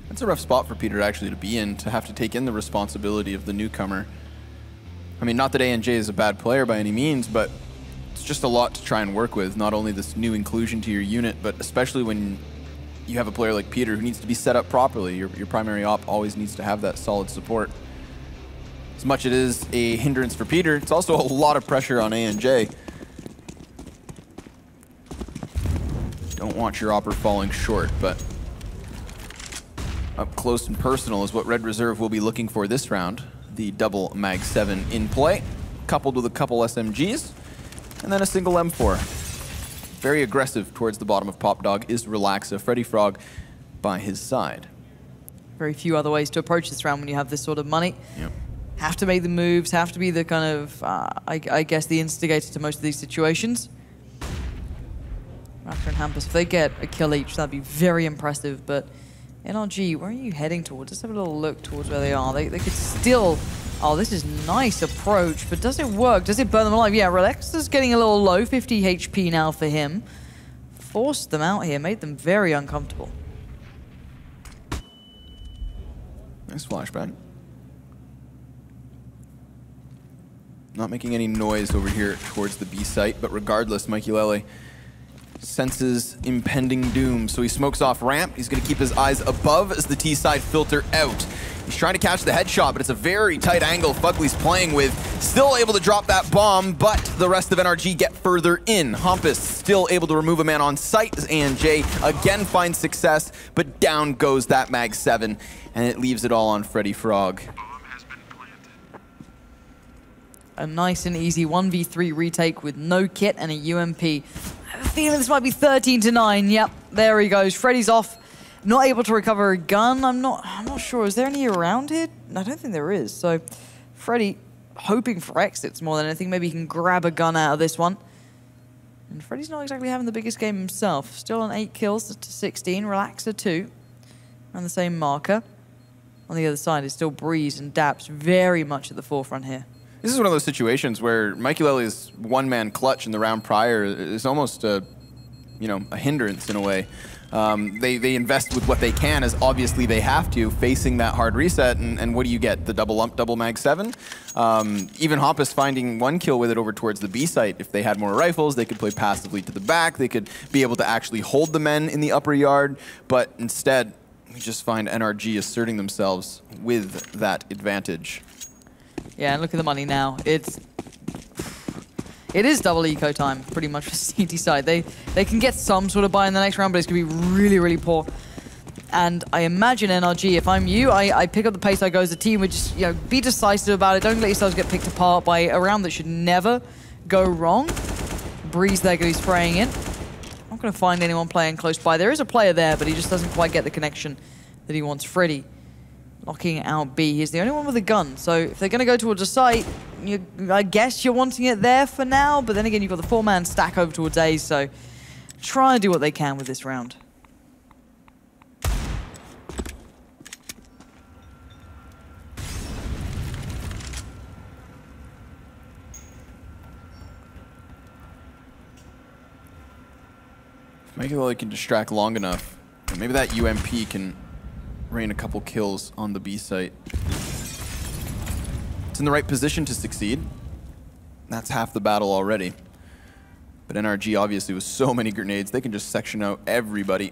That's a rough spot for Peter actually to be in, to have to take in the responsibility of the newcomer. I mean, not that ANJ is a bad player by any means, but it's just a lot to try and work with. Not only this new inclusion to your unit, but especially when you have a player like Peter who needs to be set up properly. Your primary op always needs to have that solid support. As much as it is a hindrance for Peter, it's also a lot of pressure on ANJ. Don't want your opper falling short, but up close and personal is what Red Reserve will be looking for this round. The double Mag 7 in play, coupled with a couple SMGs, and then a single M4. Very aggressive towards the bottom of Pop Dog is Relaxa, Freddy Frog by his side. Very few other ways to approach this round when you have this sort of money. Yep. Have to make the moves, have to be the kind of, I guess, the instigator to most of these situations. Raptor and Hampus, if they get a kill each, that'd be very impressive, but NRG, where are you heading towards? Let's have a little look towards where they are. They could still... Oh, this is nice approach, but does it work? Does it burn them alive? Yeah, Relaxa's getting a little low, 50 HP now for him. Forced them out here, made them very uncomfortable. Nice flashback. Not making any noise over here towards the B site, but regardless, Mikey Lele senses impending doom, so he smokes off ramp. He's going to keep his eyes above as the T side filter out. He's trying to catch the headshot, but it's a very tight angle Fugly's playing with. Still able to drop that bomb, but the rest of NRG get further in. Hampus still able to remove a man on site as ANJ again finds success, but down goes that Mag 7, and it leaves it all on Freddy Frog. A nice and easy 1v3 retake with no kit and a UMP. I have a feeling this might be 13-9. Yep, there he goes. Freddy's off. Not able to recover a gun. I'm not sure. Is there any around here? I don't think there is. So Freddy hoping for exits more than anything. Maybe he can grab a gun out of this one. And Freddy's not exactly having the biggest game himself. Still on 8 kills to 16. Relaxa 2. On the same marker. On the other side is still Breeze and Daps very much at the forefront here. This is one of those situations where Mikey Lele's one-man clutch in the round prior is almost a hindrance in a way. They invest with what they can, as obviously they have to, facing that hard reset, and what do you get? The double Mag 7? Even Hampus finding 1 kill with it over towards the B site. If they had more rifles, they could play passively to the back, they could be able to actually hold the men in the upper yard, but instead, we just find NRG asserting themselves with that advantage. Yeah, and look at the money now. It is double eco time, pretty much for CT side. They can get some sort of buy in the next round, but it's going to be really, really poor. And I imagine NRG, if I'm you, I pick up the pace I go as a team, which is, be decisive about it. Don't let yourselves get picked apart by a round that should never go wrong. Breeze there going to be spraying in. Not going to find anyone playing close by. There is a player there, but he just doesn't quite get the connection that he wants. Freddy locking out B. He's the only one with a gun, so if they're going to go towards a site, I guess you're wanting it there for now, but then again, you've got the 4-man stack over towards A, so try and do what they can with this round. If Mikey Lele can distract long enough, maybe that UMP can rain a couple kills on the B site. It's in the right position to succeed. That's half the battle already. But NRG obviously with so many grenades, they can just section out everybody.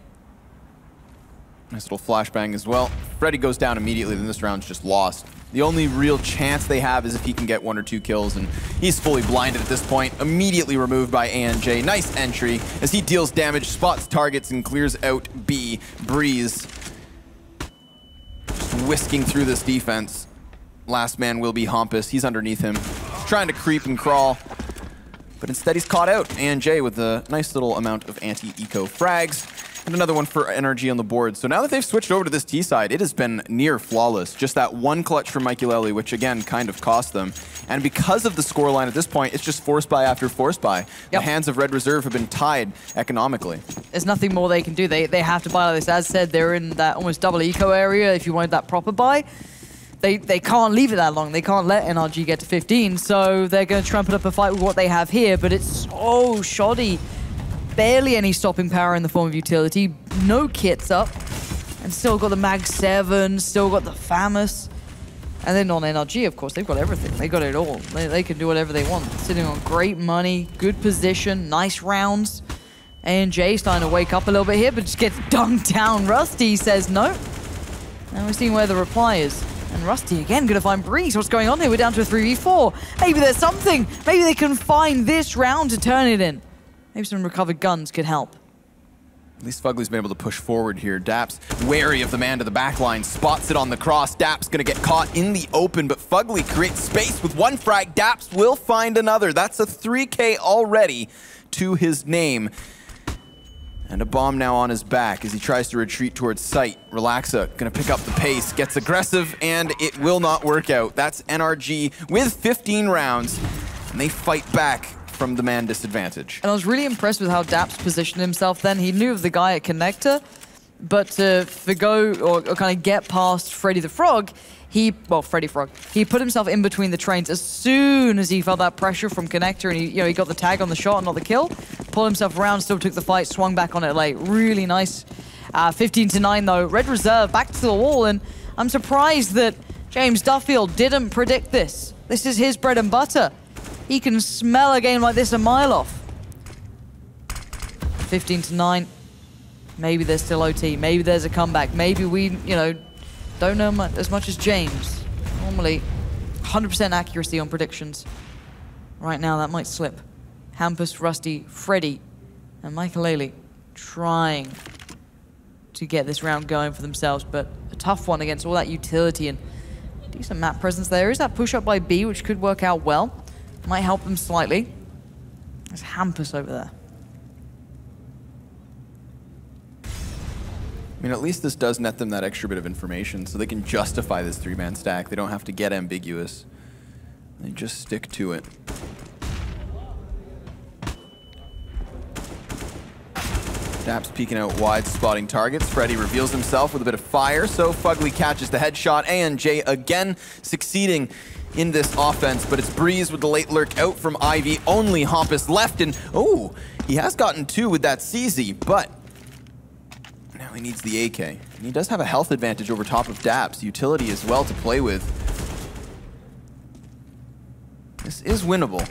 Nice little flashbang as well. Freddy goes down immediately, then this round's just lost. The only real chance they have is if he can get 1 or 2 kills, and he's fully blinded at this point. Immediately removed by ANJ. Nice entry as he deals damage, spots targets, and clears out B. Breeze whisking through this defense. Last man will be Hampus. He's underneath him, trying to creep and crawl, but instead he's caught out. ANJ with a nice little amount of anti-eco frags, and another one for NRG on the board. So now that they've switched over to this T side, it has been near flawless. Just that 1 clutch from Mikey Lele, which again kind of cost them. And because of the scoreline at this point, it's just force buy after force buy. Yep. The hands of Red Reserve have been tied economically. There's nothing more they can do. They have to buy like this. As said, they're in that almost double eco area if you wanted that proper buy. They can't leave it that long. They can't let NRG get to 15, so they're going to try and put up a fight with what they have here, but it's so shoddy. Barely any stopping power in the form of utility. No kits up. And still got the Mag 7, still got the FAMAS. And then on NRG, of course, they've got everything. They got it all. They can do whatever they want. Sitting on great money, good position, nice rounds. ANJ starting to wake up a little bit here, but just gets dunked down. Rusty says no. And we're seeing where the reply is. And Rusty again gonna find Breeze. What's going on here? We're down to a 3v4. Maybe there's something. Maybe they can find this round to turn it in. Maybe some recovered guns could help. At least Fugly's been able to push forward here. Daps, wary of the man to the back line, spots it on the cross. Daps gonna get caught in the open, but Fugly creates space with one frag. Daps will find another. That's a 3K already to his name. And a bomb now on his back as he tries to retreat towards site. Relaxa gonna pick up the pace, gets aggressive, and it will not work out. That's NRG with 15 rounds, and they fight back from the man disadvantage. And I was really impressed with how Daps positioned himself then. He knew of the guy at Connector, but to forgo or kind of get past Freddy the Frog, Freddy Frog, he put himself in between the trains as soon as he felt that pressure from Connector, and he got the tag on the shot and not the kill. Pulled himself around, still took the fight, swung back on it late. Really nice. 15-9 though. Red Reserve back to the wall, and I'm surprised that James Duffield didn't predict this. This is his bread and butter. He can smell a game like this a mile off. 15-9. Maybe there's still OT. Maybe there's a comeback. Maybe we, don't know as much as James. Normally, 100% accuracy on predictions. Right now, that might slip. Hampus, Rusty, Freddy, and Michael Ailey trying to get this round going for themselves, but a tough one against all that utility and decent map presence there. Is that push up by B, which could work out well. Might help them slightly. There's Hampus over there. I mean, at least this does net them that extra bit of information, so they can justify this 3-man stack. They don't have to get ambiguous. They just stick to it. Daps peeking out wide, spotting targets. Freddy reveals himself with a bit of fire, so Fugly catches the headshot. ANJ again succeeding in this offense, but it's Breeze with the late lurk out from Ivy. Only Hampus left, and he has gotten 2 with that CZ, but now he needs the AK. And he does have a health advantage over top of Daps. Utility as well to play with. This is winnable.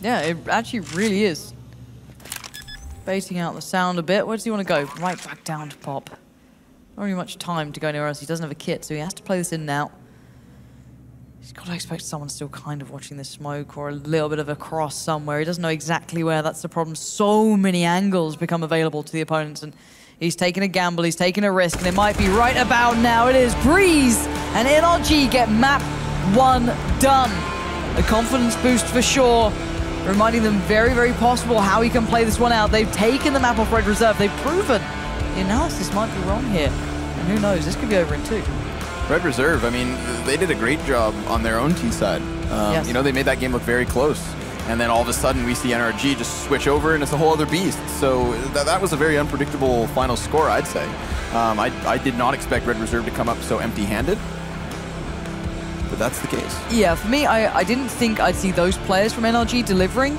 Yeah, it actually really is. Baiting out the sound a bit. Where does he want to go? Right back down to Pop. Not really much time to go anywhere else. He doesn't have a kit, so he has to play this in now. He's got to expect someone still kind of watching this smoke or a little bit of a cross somewhere. He doesn't know exactly where. That's the problem. So many angles become available to the opponents, and he's taking a gamble. He's taking a risk, and it might be right about now. It is Breeze and NRG get map 1 done. A confidence boost for sure. Reminding them very, very possible how he can play this one out. They've taken the map off Red Reserve. They've proven the analysis might be wrong here. And who knows, this could be over in 2. Red Reserve, I mean, they did a great job on their own T side. Yes. They made that game look very close. And then all of a sudden we see NRG just switch over and it's a whole other beast. So that was a very unpredictable final score, I'd say. I did not expect Red Reserve to come up so empty-handed. But that's the case. Yeah, for me, I didn't think I'd see those players from NRG delivering.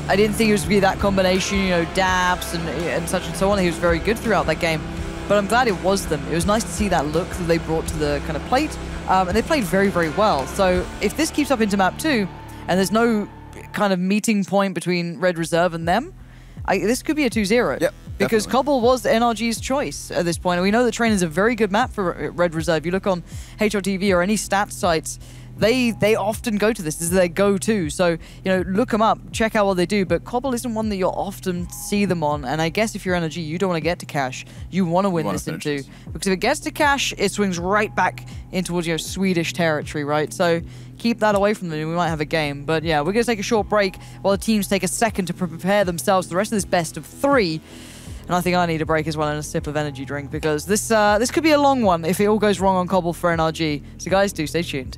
I didn't think it was going to be that combination, Daps and such and so on. He was very good throughout that game. But I'm glad it was them. It was nice to see that look that they brought to the kind of plate. And they played very, very well. So if this keeps up into map 2, and there's no kind of meeting point between Red Reserve and them, this could be a 2-0. Yep. Because Cobble was NRG's choice at this point. And we know that Train is a very good map for Red Reserve. You look on HLTV or any stats sites, they often go to this. This is their go-to. So, look them up, check out what they do. But Cobble isn't one that you'll often see them on. And I guess if you're NRG, you don't want to get to cash. You want to win this in 2. Because if it gets to cash, it swings right back in towards, Swedish territory, right? So keep that away from them and we might have a game. But yeah, we're going to take a short break while the teams take a second to prepare themselves for the rest of this best of 3. And I think I need a break as well and a sip of energy drink because this could be a long one if it all goes wrong on Cobble for NRG. So guys, do stay tuned.